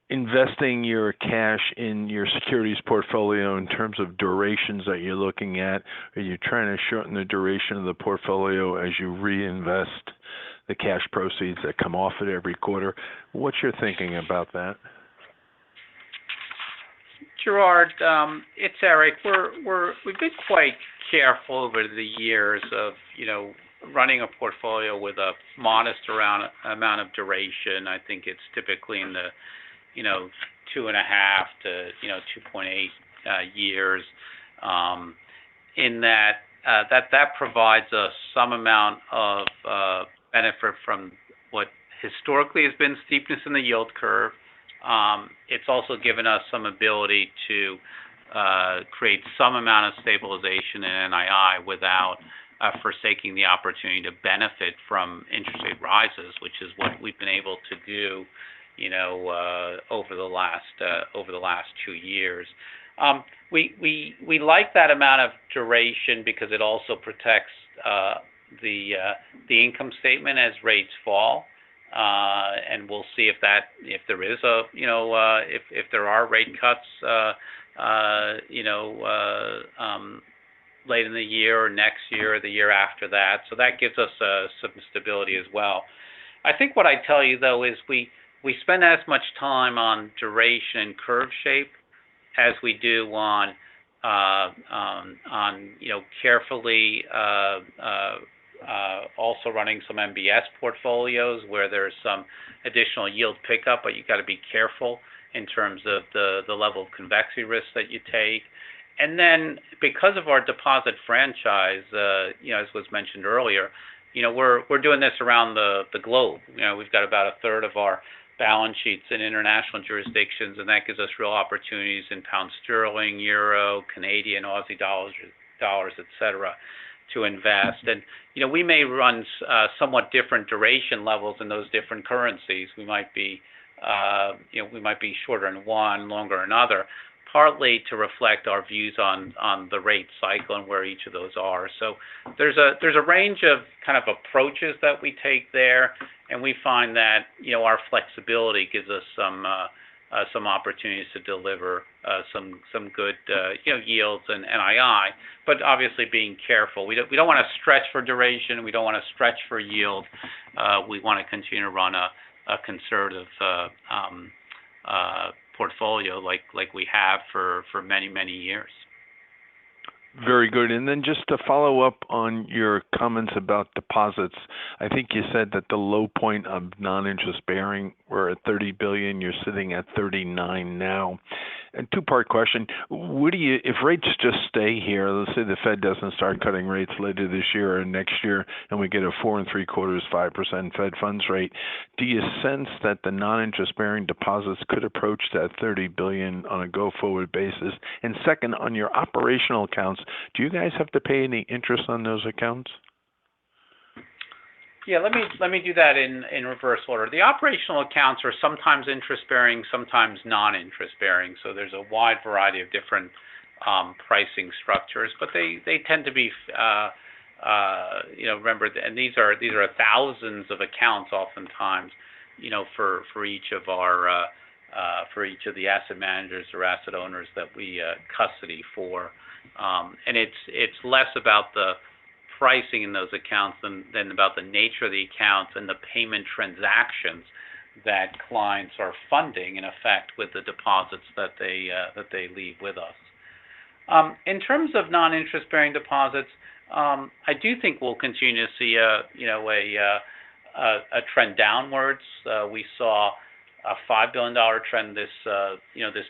investing your cash in your securities portfolio in terms of durations that you're looking at? Are you trying to shorten the duration of the portfolio as you reinvest the cash proceeds that come off it every quarter? What's your thinking about that? Gerard, it's Eric. We've been quite careful over the years of running a portfolio with a modest amount of duration. I think it's typically in the 2.5 to 2.8 years. In that provides us some amount of benefit from what historically has been steepness in the yield curve. It's also given us some ability to create some amount of stabilization in NII without forsaking the opportunity to benefit from interest rate rises, which is what we've been able to do, over the last 2 years. We like that amount of duration because it also protects the income statement as rates fall. And we'll see if there is if there are rate cuts, late in the year or next year or the year after that. So that gives us some stability as well. I think what I tell you though is we spend as much time on duration and curve shape as we do on carefully also running some MBS portfolios where there's some additional yield pickup, but you've got to be careful in terms of the level of convexity risk that you take. And then because of our deposit franchise, as was mentioned earlier, we're doing this around the globe. We've got about a third of our balance sheets in international jurisdictions, and that gives us real opportunities in pound sterling, euro, Canadian, Aussie dollars, et cetera, to invest. And we may run somewhat different duration levels in those different currencies. We might be shorter in one, longer in another, partly to reflect our views on the rate cycle and where each of those are. So there's a range of kind of approaches that we take there, and we find that our flexibility gives us some opportunities to deliver some good yields and NII, but obviously being careful. We don't want to stretch for duration. We don't want to stretch for yield. We want to continue to run a conservative portfolio like we have for many, many years. Very good. And then just to follow up on your comments about deposits, I think you said that the low point of non-interest bearing were at $30 billion. You're sitting at 39 now. A two-part question. If rates just stay here, let's say the Fed doesn't start cutting rates later this year or next year, and we get a 4 3/4, 5% Fed funds rate, do you sense that the non-interest bearing deposits could approach that $30 billion on a go-forward basis? And second, on your operational accounts, do you guys have to pay any interest on those accounts? Yeah, let me do that in reverse order. The operational accounts are sometimes interest-bearing, sometimes non-interest-bearing. So there's a wide variety of different pricing structures, but they tend to be, remember, and these are thousands of accounts oftentimes, for each of our for each of the asset managers or asset owners that we custody for, and it's less about the pricing in those accounts than about the nature of the accounts and the payment transactions that clients are funding in effect with the deposits that they leave with us. In terms of non-interest bearing deposits, I do think we'll continue to see a trend downwards. We saw a $5 billion trend this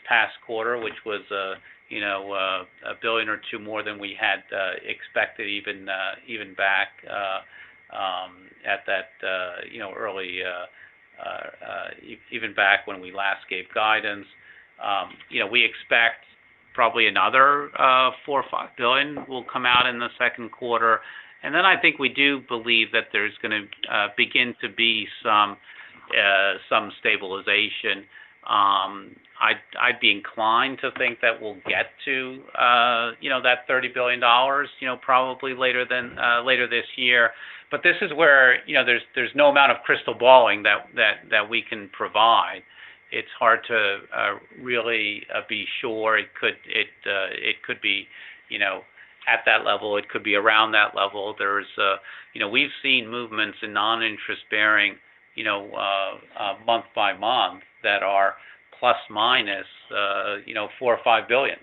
past quarter, which was $1 billion or two more than we had expected even back at that even back when we last gave guidance. We expect probably another $4 or $5 billion will come out in the second quarter. And then I think we do believe that there's going to begin to be some stabilization. I'd be inclined to think that we'll get to that $30 billion, probably later this year. But this is where there's no amount of crystal balling that we can provide. It's hard to really be sure. It could be at that level. It could be around that level. There's we've seen movements in non-interest bearing month by month that are plus minus $4 or $5 billion.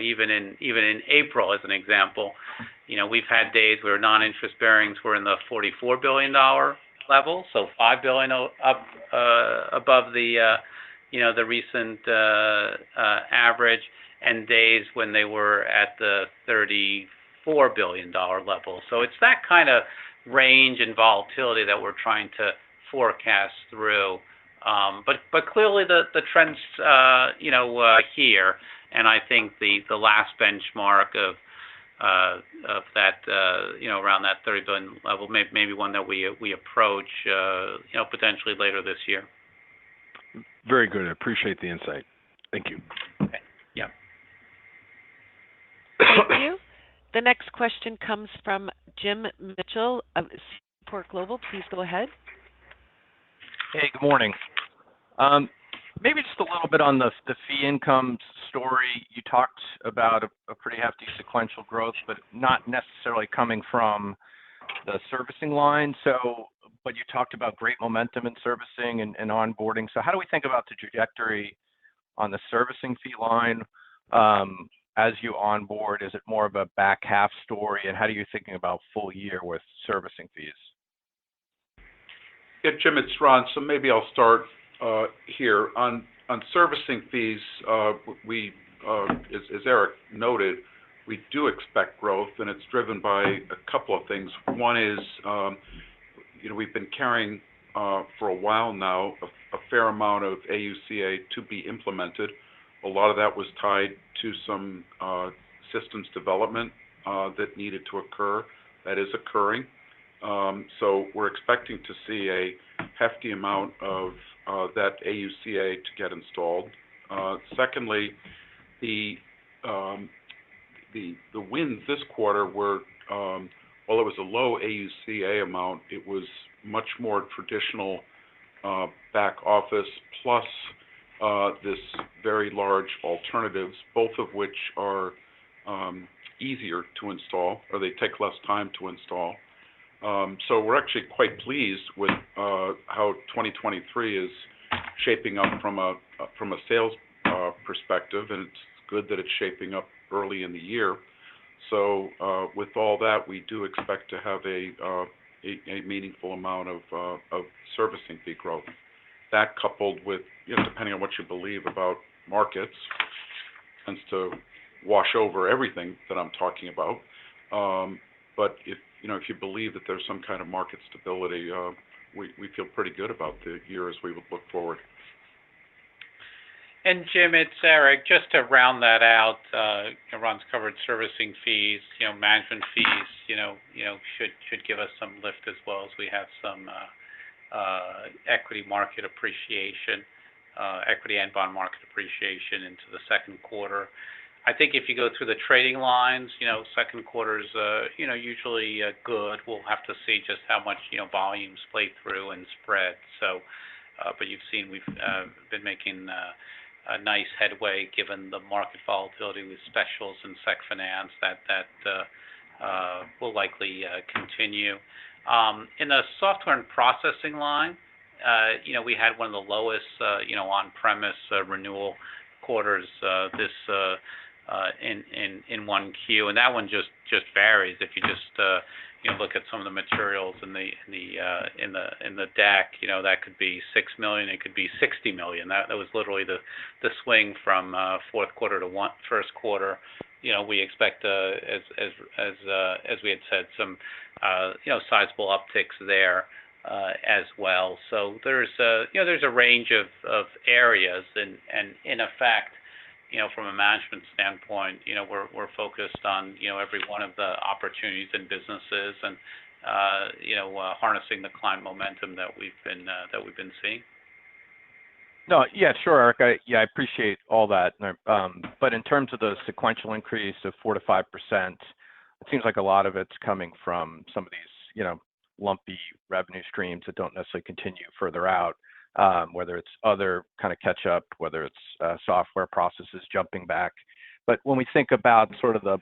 Even in April, as an example, we've had days where non-interest bearings were in the $44 billion level, so $5 billion up above the recent average, and days when they were at the $34 billion level. So it's that kind of range and volatility that we're trying to forecast through. But clearly the trends here, and I think the last benchmark of that around that $30 billion level may be one that we approach potentially later this year. Very good. I appreciate the insight. Thank you. Okay. Yeah. Thank you. The next question comes from Jim Mitchell of Seaport Global. Please go ahead. Hey, good morning. Maybe just a little bit on the fee income story. You talked about a pretty hefty sequential growth, but not necessarily coming from the servicing line. But you talked about great momentum in servicing and onboarding. So how do we think about the trajectory on the servicing fee line as you onboard? Is it more of a back half story? And how are you thinking about full year with servicing fees? Yeah, Jim, it's Ron. So maybe I'll start here. On servicing fees, we, as Eric noted, we do expect growth, and it's driven by a couple of things. One is, we've been carrying for a while now a fair amount of AUCA to be implemented. A lot of that was tied to some systems development that needed to occur. That is occurring. So we're expecting to see a hefty amount of that AUCA to get installed. Secondly, the wins this quarter were, while it was a low AUCA amount, it was much more traditional back office plus this very large alternatives, both of which are easier to install, or they take less time to install. So we're actually quite pleased with how 2023 is shaping up from a sales perspective, and it's good that it's shaping up early in the year. So with all that, we do expect to have a meaningful amount of servicing fee growth. That coupled with, depending on what you believe about markets, tends to wash over everything that I'm talking about. But if you believe that there's some kind of market stability, we feel pretty good about the year as we would look forward. And Jim, it's Eric. Just to round that out, Ron's covered servicing fees. Management fees. Should give us some lift as well as we have some equity market appreciation, equity and bond market appreciation into the second quarter. I think if you go through the trading lines, second quarter's usually good. We'll have to see just how much volumes play through and spread. So, but you've seen we've been making a nice headway given the market volatility with specials and sec finance that will likely continue. In the software and processing line, we had one of the lowest on-premise renewal quarters this in 1Q, and that one just varies. If you just look at some of the materials in the deck, that could be $6 million, it could be $60 million. That was literally the swing from fourth quarter to first quarter. We expect as we had said some sizable upticks there as well. So there's a range of areas, and in effect, from a management standpoint, we're focused on every one of the opportunities and businesses, and harnessing the client momentum that we've been seeing. No, yeah, sure, Eric. I appreciate all that. But in terms of the sequential increase of 4 to 5%, it seems like a lot of it's coming from some of these, lumpy revenue streams that don't necessarily continue further out, whether it's other kind of catch up, whether it's software processes jumping back. But when we think about sort of the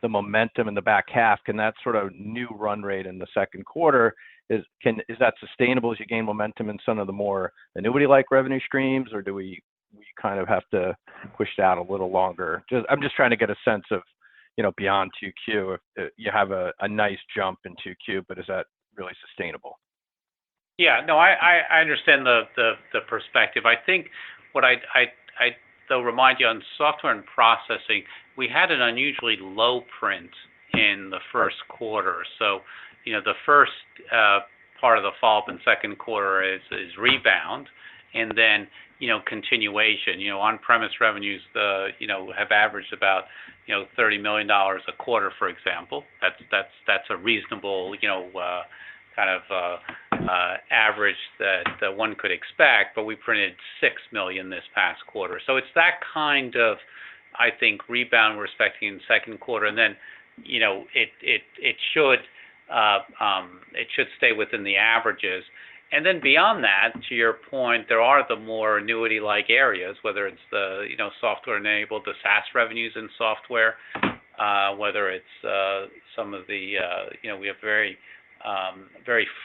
momentum in the back half, can that sort of new run rate in the second quarter, is that sustainable as you gain momentum in some of the more annuity-like revenue streams, or do we kind of have to push it out a little longer? I'm just trying to get a sense of, beyond 2Q, if you have a nice jump in 2Q, but is that really sustainable? Yeah, no, I understand the perspective. I think what I'd though remind you on software and processing, we had an unusually low print in the first quarter. So, the first part of the follow-up in second quarter is rebound, and then continuation. On-premise revenues have averaged about $30 million a quarter, for example. That's a reasonable kind of average that one could expect, but we printed $6 million this past quarter. So it's that kind of, I think, rebound we're expecting in second quarter, and then it should stay within the averages. And then beyond that, to your point, there are the more annuity-like areas, whether it's the software-enabled, the SaaS revenues in software, whether it's some of the we have very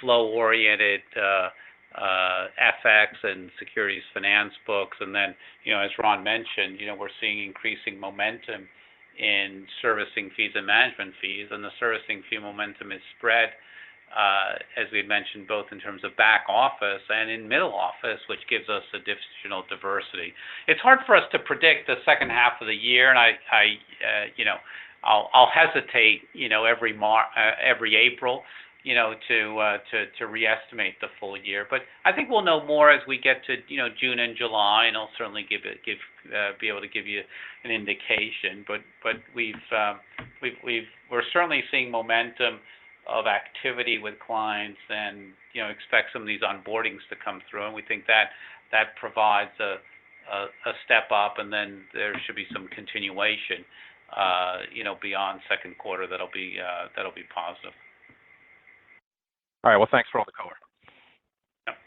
flow-oriented FX and securities finance books, and then as Ron mentioned, we're seeing increasing momentum in servicing fees and management fees, and the servicing fee momentum is spread, as we had mentioned, both in terms of back office and in middle office, which gives us additional diversity. It's hard for us to predict the second half of the year, and I'll hesitate every April to reestimate the full year. But I think we'll know more as we get to June and July, and I'll certainly be able to give you an indication. But we're certainly seeing momentum of activity with clients, and expect some of these onboardings to come through, and we think that provides a step up, and then there should be some continuation beyond second quarter that'll be positive. All right. Well, thanks for all the color. Yep.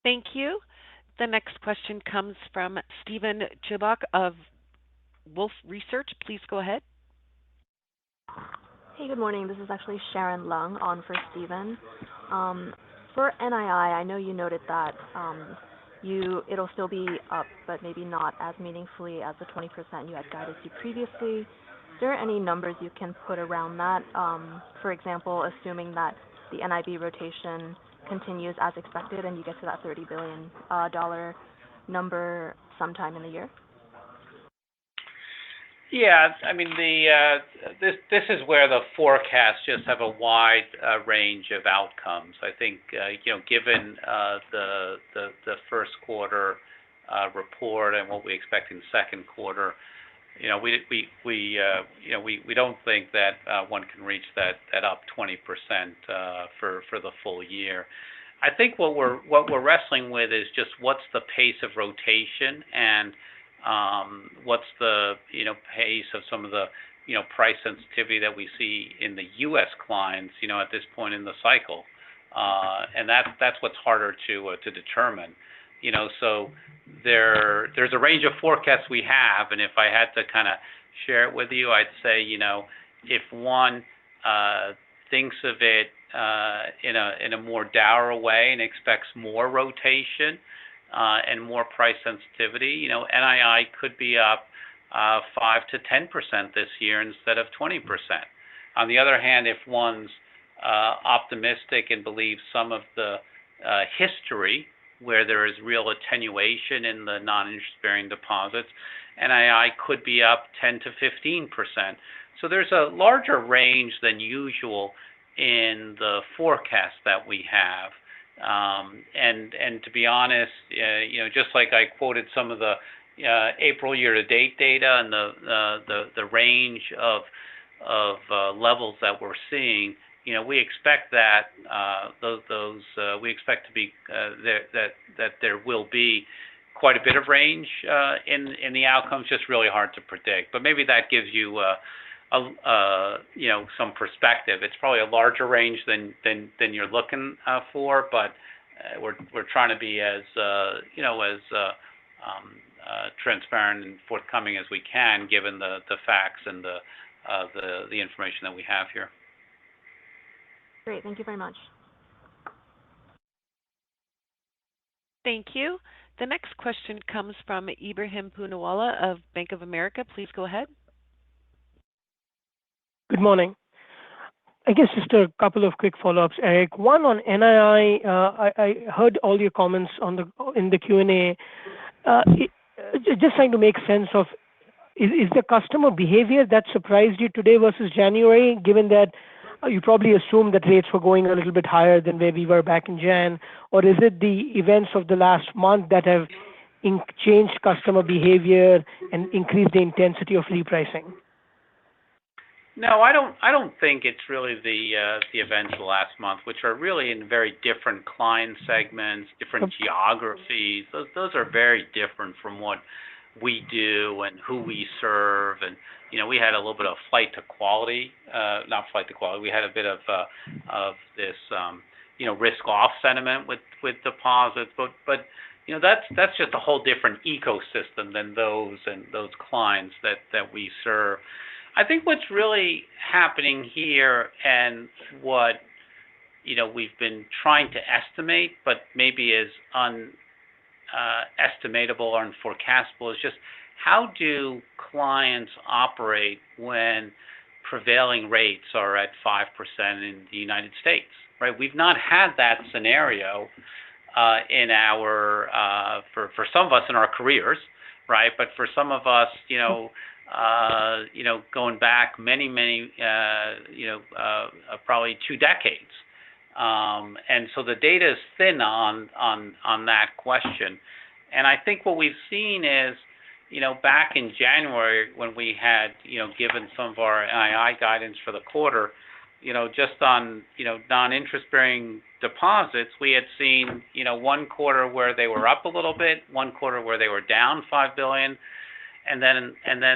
Thank you. The next question comes from Steven Chubak of Wolfe Research. Please go ahead. Hey, good morning. This is actually Sharon Lung on for Steven. For NII, I know you noted that it'll still be up, but maybe not as meaningfully as the 20% you had guided to previously. Is there any numbers you can put around that? For example, assuming that the NIB rotation continues as expected and you get to that $30 billion number sometime in the year? Yeah, I mean, this is where the forecasts just have a wide range of outcomes. I think given the first quarter report and what we expect in second quarter, we don't think that one can reach that up 20% for the full year. I think what we're wrestling with is just what's the pace of rotation, and what's the pace of some of the price sensitivity that we see in the U.S. clients at this point in the cycle, and that's what's harder to determine. So there's a range of forecasts we have, and if I had to kind of share it with you, I'd say if one thinks of it in a more dour way and expects more rotation and more price sensitivity, NII could be up 5 to 10% this year instead of 20%. On the other hand, if one's optimistic and believes some of the history where there is real attenuation in the non-interest-bearing deposits, NII could be up 10 to 15%. So there's a larger range than usual in the forecast that we have. And to be honest, just like I quoted some of the April year-to-date data and the range of levels that we're seeing, we expect that we expect to be that there will be quite a bit of range in the outcomes. Just really hard to predict, but maybe that gives you some perspective. It's probably a larger range than you're looking for, but we're trying to be as transparent and forthcoming as we can, given the facts and the information that we have here. Great. Thank you very much. Thank you. The next question comes from Ebrahim Poonawala of Bank of America. Please go ahead. Good morning. I guess just a couple of quick follow-ups, Eric. One on NII. I heard all your comments in the Q&A. Just trying to make sense of, is the customer behavior that surprised you today versus January, given that you probably assumed that rates were going a little bit higher than where we were back in Jan, or is it the events of the last month that have changed customer behavior and increased the intensity of repricing? No, I don't think it's really the events of last month, which are really in very different client segments, different geographies. Those are very different from what we do and who we serve. And we had a little bit of flight to quality, not flight to quality. We had a bit of this risk off sentiment with deposits, but that's just a whole different ecosystem than those clients that we serve. I think what's really happening here, and what we've been trying to estimate, but maybe is estimatable or unforecastable, is just how do clients operate when prevailing rates are at 5% in the United States, right? We've not had that scenario in our for some of us in our careers, right? But for some of us, going back many, probably 2 decades. And so the data is thin on that question. And I think what we've seen is, back in January when we had, given some of our NII guidance for the quarter, just on, non-interest-bearing deposits, we had seen, one quarter where they were up a little bit, one quarter where they were down $5 billion. And then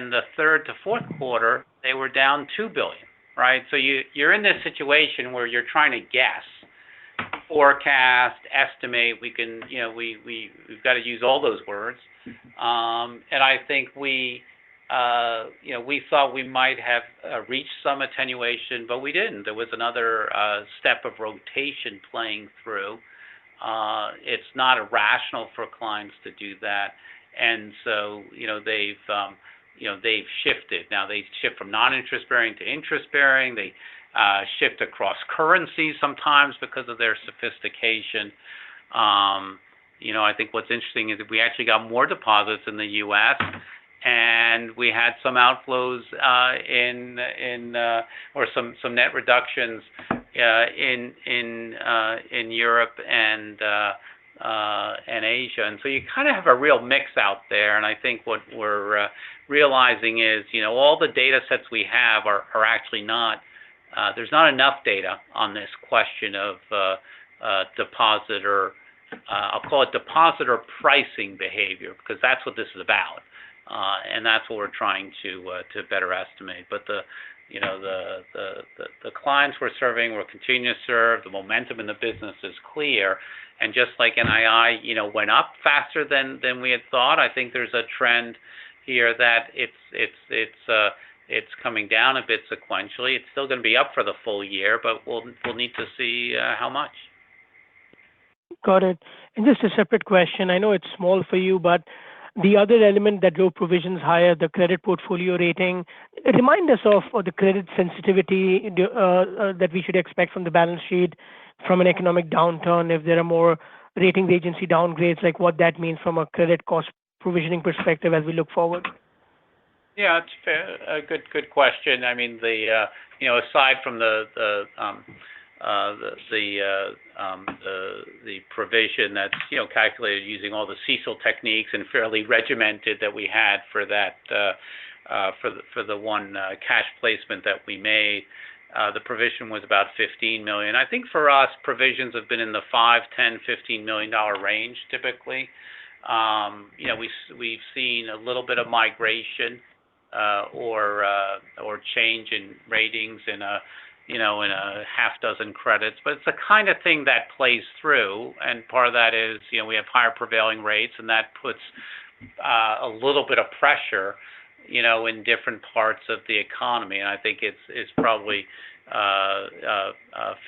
the third to fourth quarter, they were down $2 billion, right? So you're in this situation where you're trying to guess, forecast, estimate. We can, we've got to use all those words. And I think we thought we might have reached some attenuation, but we didn't. There was another step of rotation playing through. It's not irrational for clients to do that. And so, they've shifted. Now they shift from non-interest bearing to interest bearing. They shift across currencies sometimes because of their sophistication. I think what's interesting is that we actually got more deposits in the U.S. and we had some outflows or some net reductions in Europe and Asia. And so you kind of have a real mix out there. And I think what we're realizing is, all the data sets we have are actually not, there's not enough data on this question of depositor, I'll call it depositor pricing behavior, because that's what this is about. And that's what we're trying to better estimate. But the clients we're serving, we're continuing to serve, the momentum in the business is clear. And just like NII, went up faster than we had thought, I think there's a trend here that it's coming down a bit sequentially. It's still going to be up for the full year, but we'll need to see how much. Got it. And just a separate question. I know it's small for you, but the other element that drove provisions higher, the credit portfolio rating, remind us of the credit sensitivity that we should expect from the balance sheet from an economic downturn, if there are more ratings agency downgrades, like what that means from a credit cost provisioning perspective as we look forward. Yeah, it's fair. A good question. I mean, aside from the provision that's, calculated using all the CECL techniques and fairly regimented that we had for that, for the one cash placement that we made, the provision was about $15 million. I think for us, provisions have been in the $5, $10, $15 million range typically. We've seen a little bit of migration or change in ratings in a half dozen credits, but it's the kind of thing that plays through, and part of that is, we have higher prevailing rates, and that puts a little bit of pressure, in different parts of the economy, and I think it's probably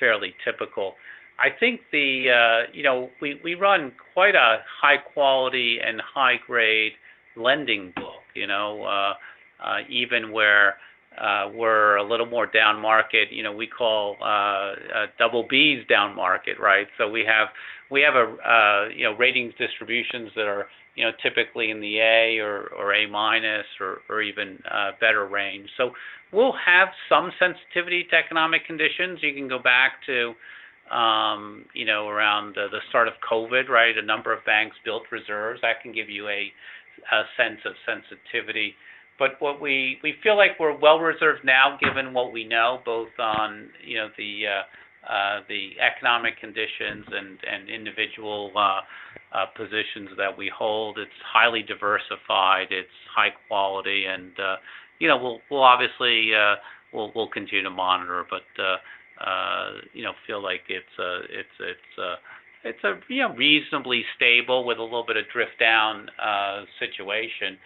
fairly typical. I think we run quite a high quality and high grade lending book, even where we're a little more down market, we call double B's down market, right? So we have ratings distributions that are, typically in the A or A minus or even better range. So we'll have some sensitivity to economic conditions. You can go back to around the start of COVID, right? A number of banks built reserves. That can give you a sense of sensitivity. But what we feel like we're well reserved now, given what we know, both on the economic conditions and individual positions that we hold. It's highly diversified. It's high quality, and we'll obviously we'll continue to monitor, but feel like it's a reasonably stable with a little bit of drift down situation,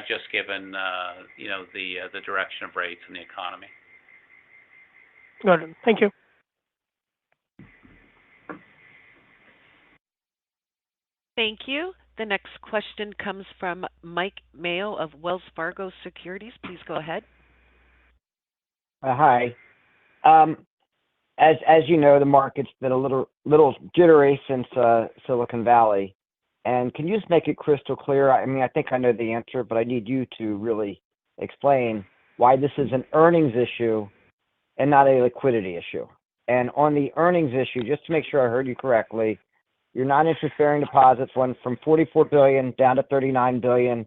just given the direction of rates in the economy. Got it. Thank you. Thank you. The next question comes from Mike Mayo of Wells Fargo Securities. Please go ahead. Hi. As you know, the market's been a little jittery since Silicon Valley. And can you just make it crystal clear? I mean, I think I know the answer, but I need you to really explain why this is an earnings issue and not a liquidity issue. And on the earnings issue, just to make sure I heard you correctly, your non-interest-bearing deposits went from $44 billion down to $39 billion.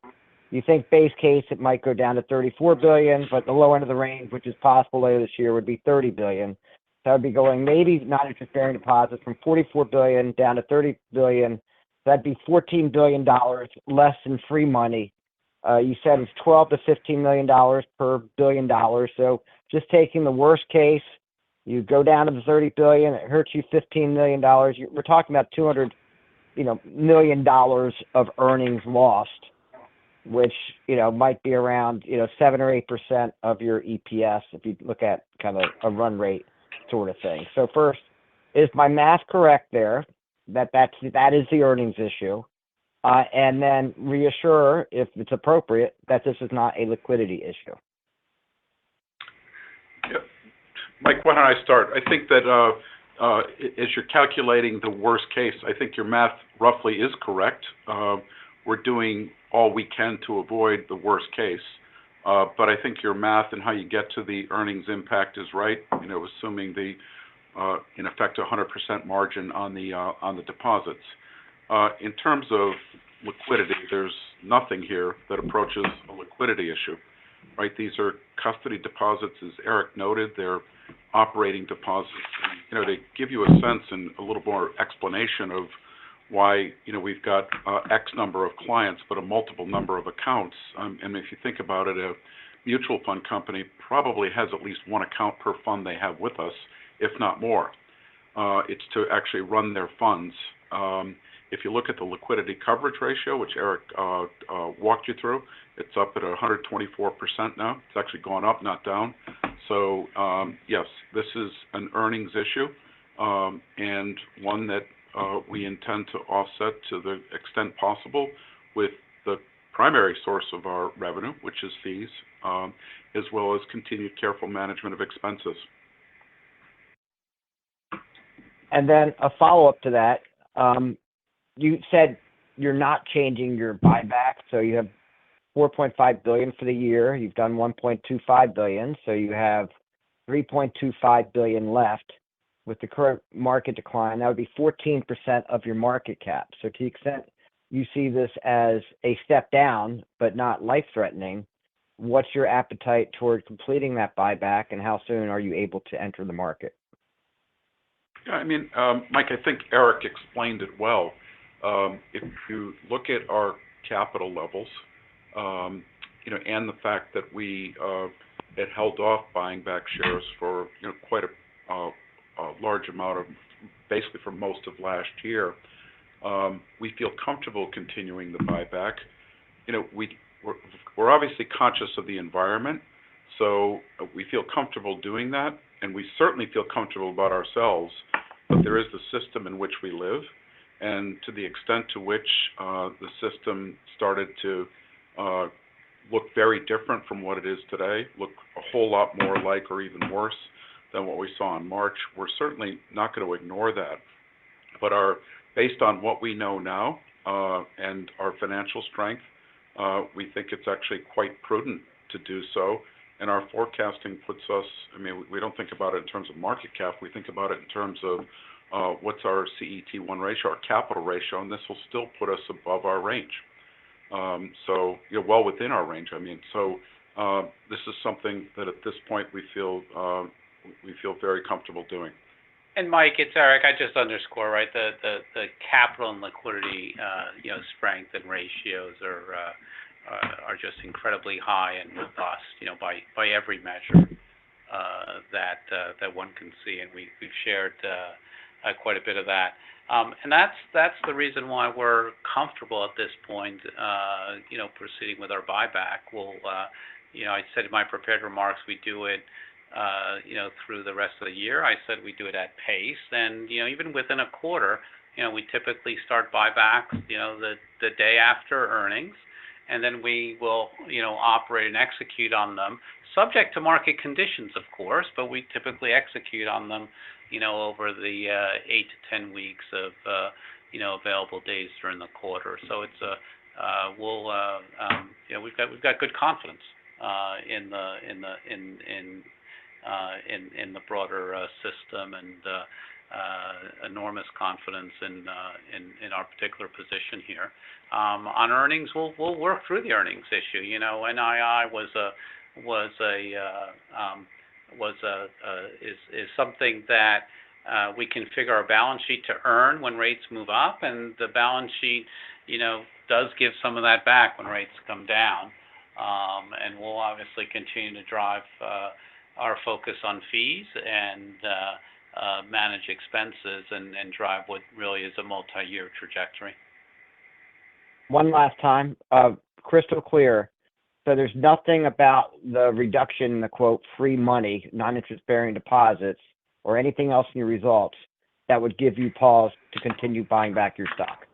You think base case it might go down to $34 billion, but the low end of the range, which is possible later this year, would be $30 billion. So I'd be going maybe non-interest-bearing deposits from $44 billion down to $30 billion. That'd be $14 billion less in free money. You said it's $12 to $15 million per $1 billion. So just taking the worst case, you go down to the $30 billion, it hurts you $15 million. We're talking about $200 million of earnings lost, which might be around 7 or 8% of your EPS if you look at kind of a run rate sort of thing. So first, is my math correct there? That is the earnings issue, and then reassure, if it's appropriate, that this is not a liquidity issue. Yeah. Mike, why don't I start? I think that as you're calculating the worst case, I think your math roughly is correct. We're doing all we can to avoid the worst case, but I think your math and how you get to the earnings impact is right. Assuming the in effect 100% margin on the deposits. In terms of liquidity, there's nothing here that approaches a liquidity issue, right? These are custody deposits, as Eric noted. They're operating deposits. And, to give you a sense and a little more explanation of why we've got X number of clients, but a multiple number of accounts. And if you think about it, a mutual fund company probably has at least one account per fund they have with us, if not more. It's to actually run their funds. If you look at the liquidity coverage ratio, which Eric walked you through, it's up at 124% now. It's actually gone up, not down. So, yes, this is an earnings issue, and one that we intend to offset to the extent possible with the primary source of our revenue, which is fees, as well as continued careful management of expenses. And then a follow-up to that, you said you're not changing your buyback, so you have $4.5 billion for the year. You've done $1.25 billion, so you have $3.25 billion left. With the current market decline, that would be 14% of your market cap. So to the extent you see this as a step down, but not life-threatening, what's your appetite toward completing that buyback, and how soon are you able to enter the market? Yeah, I mean, Mike, I think Eric explained it well. If you look at our capital levels, and the fact that we had held off buying back shares for, quite a large amount of, basically for most of last year, we feel comfortable continuing the buyback. We're obviously conscious of the environment, so we feel comfortable doing that, and we certainly feel comfortable about ourselves, but there is the system in which we live, and to the extent to which the system started to look very different from what it is today, look a whole lot more like or even worse than what we saw in March, we're certainly not going to ignore that. But based on what we know now and our financial strength, we think it's actually quite prudent to do so. And our forecasting puts us, we don't think about it in terms of market cap, we think about it in terms of what's our CET1 ratio, our capital ratio, and this will still put us above our range. So, well within our range. So this is something that at this point we feel very comfortable doing. And Mike, it's Eric. I just underscore, right, the capital and liquidity, strength and ratios are just incredibly high and robust, by every measure that one can see, and we've shared quite a bit of that. And that's the reason why we're comfortable at this point, proceeding with our buyback. We'll, I said in my prepared remarks, we do it, through the rest of the year. I said we do it at pace, and even within a quarter, we typically start buybacks, the day after earnings, and then we will, operate and execute on them, subject to market conditions, of course, but we typically execute on them, over the 8 to 10 weeks of, available days during the quarter. So it's we've got good confidence in the broader system, and enormous confidence in our particular position here. On earnings, we'll work through the earnings issue. NII is something that we configure our balance sheet to earn when rates move up, and the balance sheet, does give some of that back when rates come down. And we'll obviously continue to drive our focus on fees and manage expenses and drive what really is a multi-year trajectory. One last time, crystal clear. So there's nothing about the reduction in the, quote, free money, non-interest-bearing deposits, or anything else in your results that would give you pause to continue buying back your stock?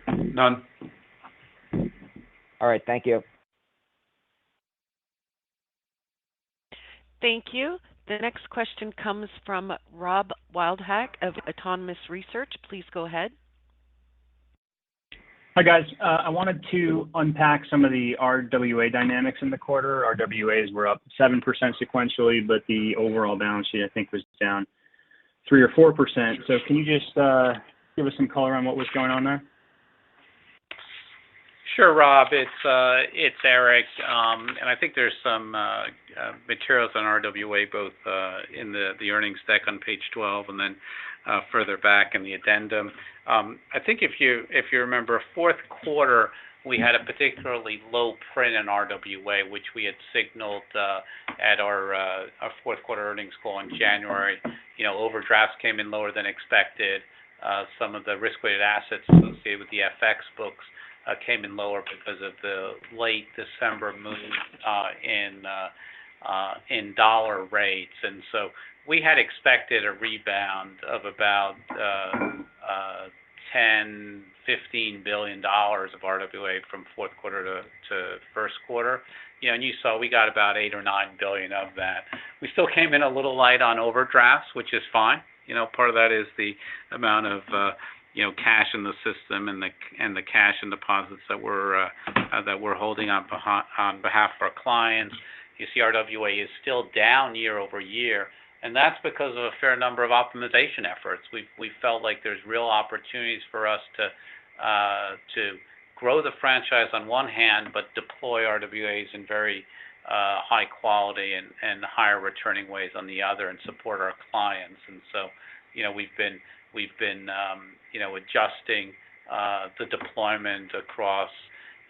None. All right, thank you. Thank you. The next question comes from Rob Wildhack of Autonomous Research. Please go ahead. Hi, guys. I wanted to unpack some of the RWA dynamics in the quarter. RWAs were up 7% sequentially, but the overall balance sheet, I think, was down 3 or 4%. So can you just give us some color on what was going on there? Sure, Rob. It's Eric, and I think there's some materials on RWA both in the earnings deck on page 12 and then further back in the addendum. I think if you remember, fourth quarter we had a particularly low print in RWA, which we had signaled at our fourth quarter earnings call in January. Overdrafts came in lower than expected. Some of the risk-weighted assets associated with the FX books came in lower because of the late December move in dollar rates, and so we had expected a rebound of about $10-15 billion of RWA from fourth quarter to first quarter. And you saw we got about $8 or $9 billion of that. We still came in a little light on overdrafts, which is fine. Part of that is the amount of cash in the system and the cash and deposits that we're holding on behalf of our clients. You see RWA is still down year over year, and that's because of a fair number of optimization efforts. We felt like there's real opportunities for us to grow the franchise on one hand, but deploy RWAs in very high quality and higher returning ways on the other, and support our clients. And so, we've been adjusting the deployment across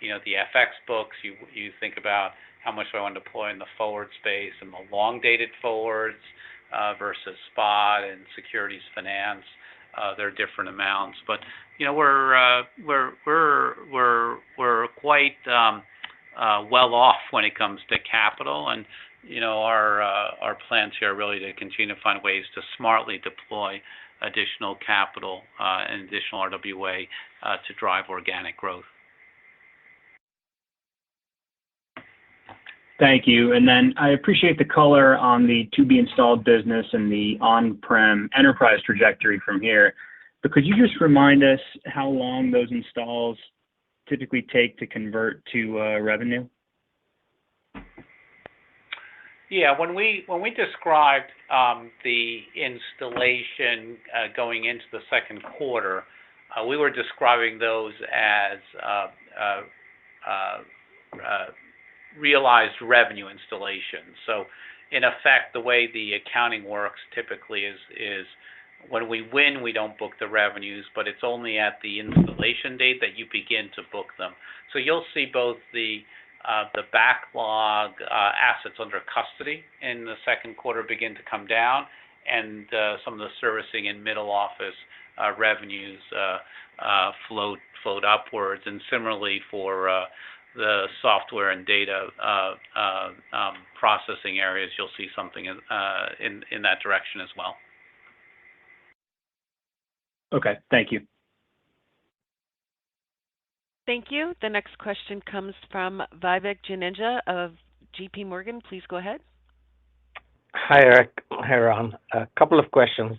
the FX books. You think about how much do I want to deploy in the forward space and the long dated forwards versus spot and securities finance. There are different amounts, but we're quite well off when it comes to capital, and our plans here are really to continue to find ways to smartly deploy additional capital and additional RWA to drive organic growth. Thank you. And then I appreciate the color on the to-be-installed business and the on-prem enterprise trajectory from here. But could you just remind us how long those installs typically take to convert to revenue? Yeah, when we described the installation going into the second quarter, we were describing those as realized revenue installations. So, in effect, the way the accounting works typically is when we win, we don't book the revenues, but it's only at the installation date that you begin to book them. So you'll see both the backlog assets under custody in the second quarter begin to come down, and some of the servicing and middle office revenues float upwards. And similarly for the software and data processing areas, you'll see something in that direction as well. Okay, thank you. Thank you. The next question comes from Vivek Juneja of JP Morgan. Please go ahead. Hi, Eric. Hi, Ron. A couple of questions.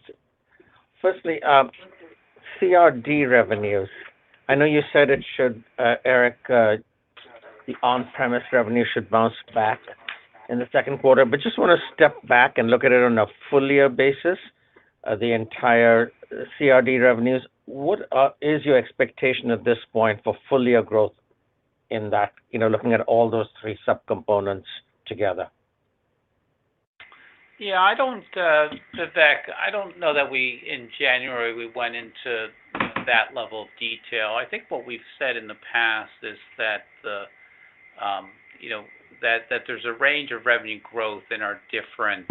Firstly, CRD revenues. I know you said it should, Eric, the on-premise revenue should bounce back in the second quarter, but just want to step back and look at it on a full year basis, the entire CRD revenues. What is your expectation at this point for full year growth in that, looking at all those three subcomponents together? Yeah, Vivek, I don't know that in January, we went into that level of detail. I think what we've said in the past is that that there's a range of revenue growth in our different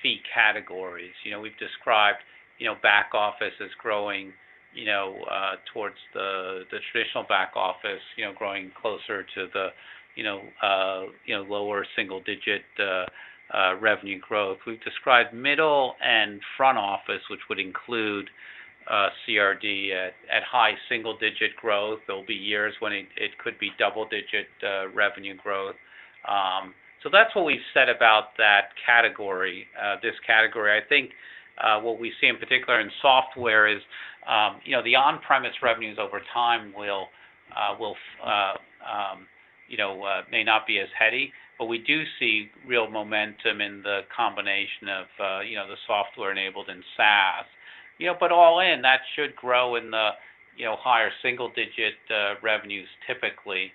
fee categories. We've described, back office as growing, towards the traditional back office, growing closer to the, lower single digit revenue growth. We've described middle and front office, which would include CRD at high single digit growth. There'll be years when it could be double digit revenue growth. So that's what we've said about that category. This category, I think, what we see in particular in software is, the on-premise revenues over time will may not be as heady, but we do see real momentum in the combination of, the software enabled and SaaS. But all in, that should grow in the, higher single digit revenues typically,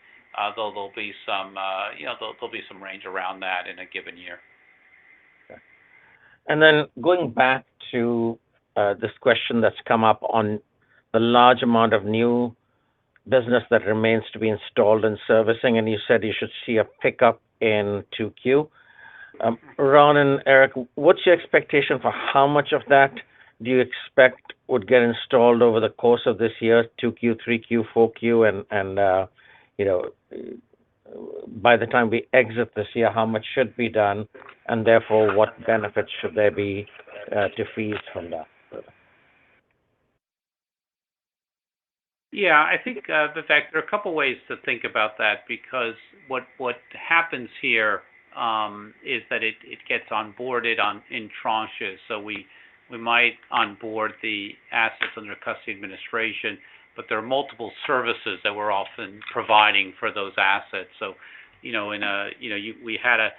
though there'll be some, there'll be some range around that in a given year. Okay. And then going back to this question that's come up on the large amount of new business that remains to be installed in servicing, and you said you should see a pickup in 2Q. Ron and Eric, what's your expectation for how much of that do you expect would get installed over the course of this year, 2Q, 3Q, 4Q, and by the time we exit this year, how much should be done, and therefore what benefits should there be to fees from that? Yeah, I think, Vivek, there are a couple ways to think about that, because what happens here is that it gets onboarded in tranches. So we we might onboard the assets under custody administration, but there are multiple services that we're often providing for those assets. So, we had a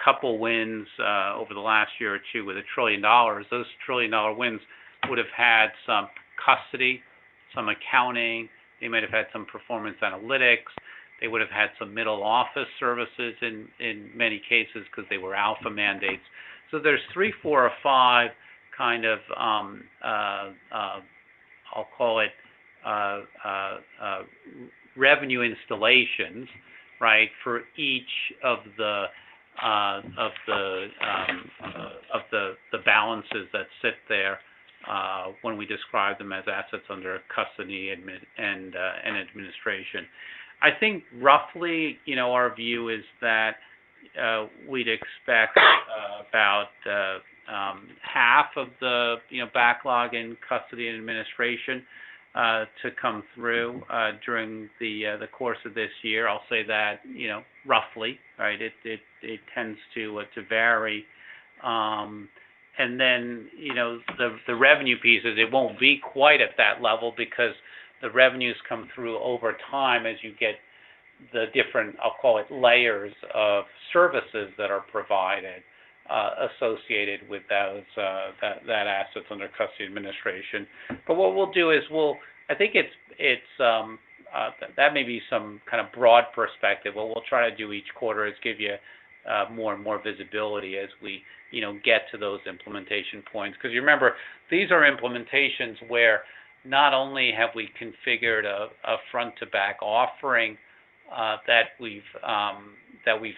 couple wins over the last year or two with $1 trillion. Those $1 trillion wins would have had some custody, some accounting. They might have had some performance analytics. They would have had some middle office services in many cases because they were alpha mandates. So there's 3, 4, or 5 kind of I'll call it revenue installations, right, for each of the balances that sit there when we describe them as assets under custody and administration. I think roughly, our view is that we'd expect about half of the backlog in custody and administration to come through during the course of this year. I'll say that roughly, right? It tends to vary, and then the revenue pieces, it won't be quite at that level because the revenues come through over time as you get the different, I'll call it, layers of services that are provided associated with those that assets under custody administration. But what we'll do is I think it's that may be some kind of broad perspective. What we'll try to do each quarter is give you more and more visibility as we get to those implementation points. Because you remember, these are implementations where not only have we configured a front to back offering that we've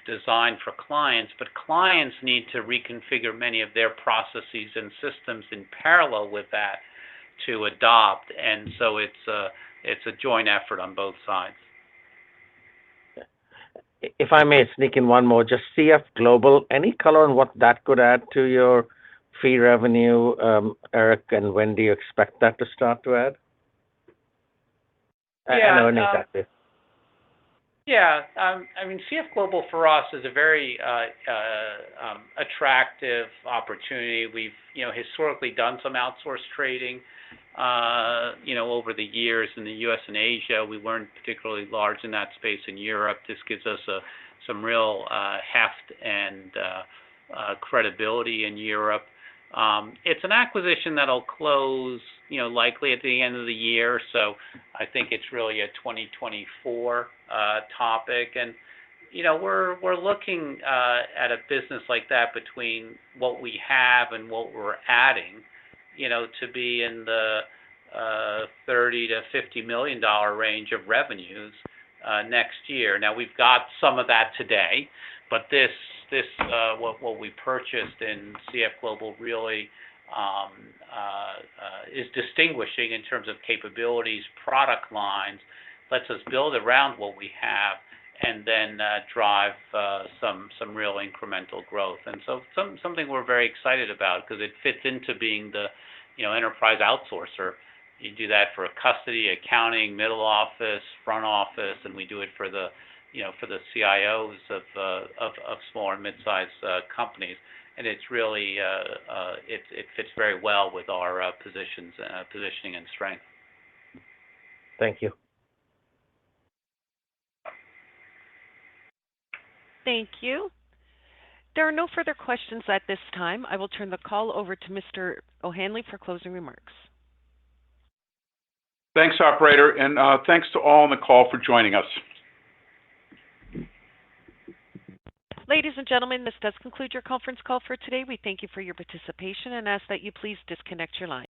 designed for clients, but clients need to reconfigure many of their processes and systems in parallel with that to adopt, and so it's a joint effort on both sides. If I may sneak in one more, just CF Global, any color on what that could add to your fee revenue, Eric, and when do you expect that to start to add? And earnings active. Yeah, CF Global for us is a very attractive opportunity. We've, historically done some outsourced trading, over the years in the U.S. and Asia. We weren't particularly large in that space in Europe. This gives us some real heft and credibility in Europe. It's an acquisition that'll close, likely at the end of the year. So I think it's really a 2024 topic. And, we're looking at a business like that between what we have and what we're adding, to be in the $30 to $50 million range of revenues next year. Now, we've got some of that today, but what we purchased in CF Global really is distinguishing in terms of capabilities, product lines, lets us build around what we have, and then drive some real incremental growth. And so something we're very excited about because it fits into being the enterprise outsourcer. You do that for custody, accounting, middle office, front office, and we do it for the for the CIOs of small and mid-sized companies. And it's really it fits very well with our positioning and strength. Thank you. Thank you. There are no further questions at this time. I will turn the call over to Mr. O'Hanley for closing remarks. Thanks, operator, and thanks to all on the call for joining us. Ladies and gentlemen, this does conclude your conference call for today. We thank you for your participation and ask that you please disconnect your line.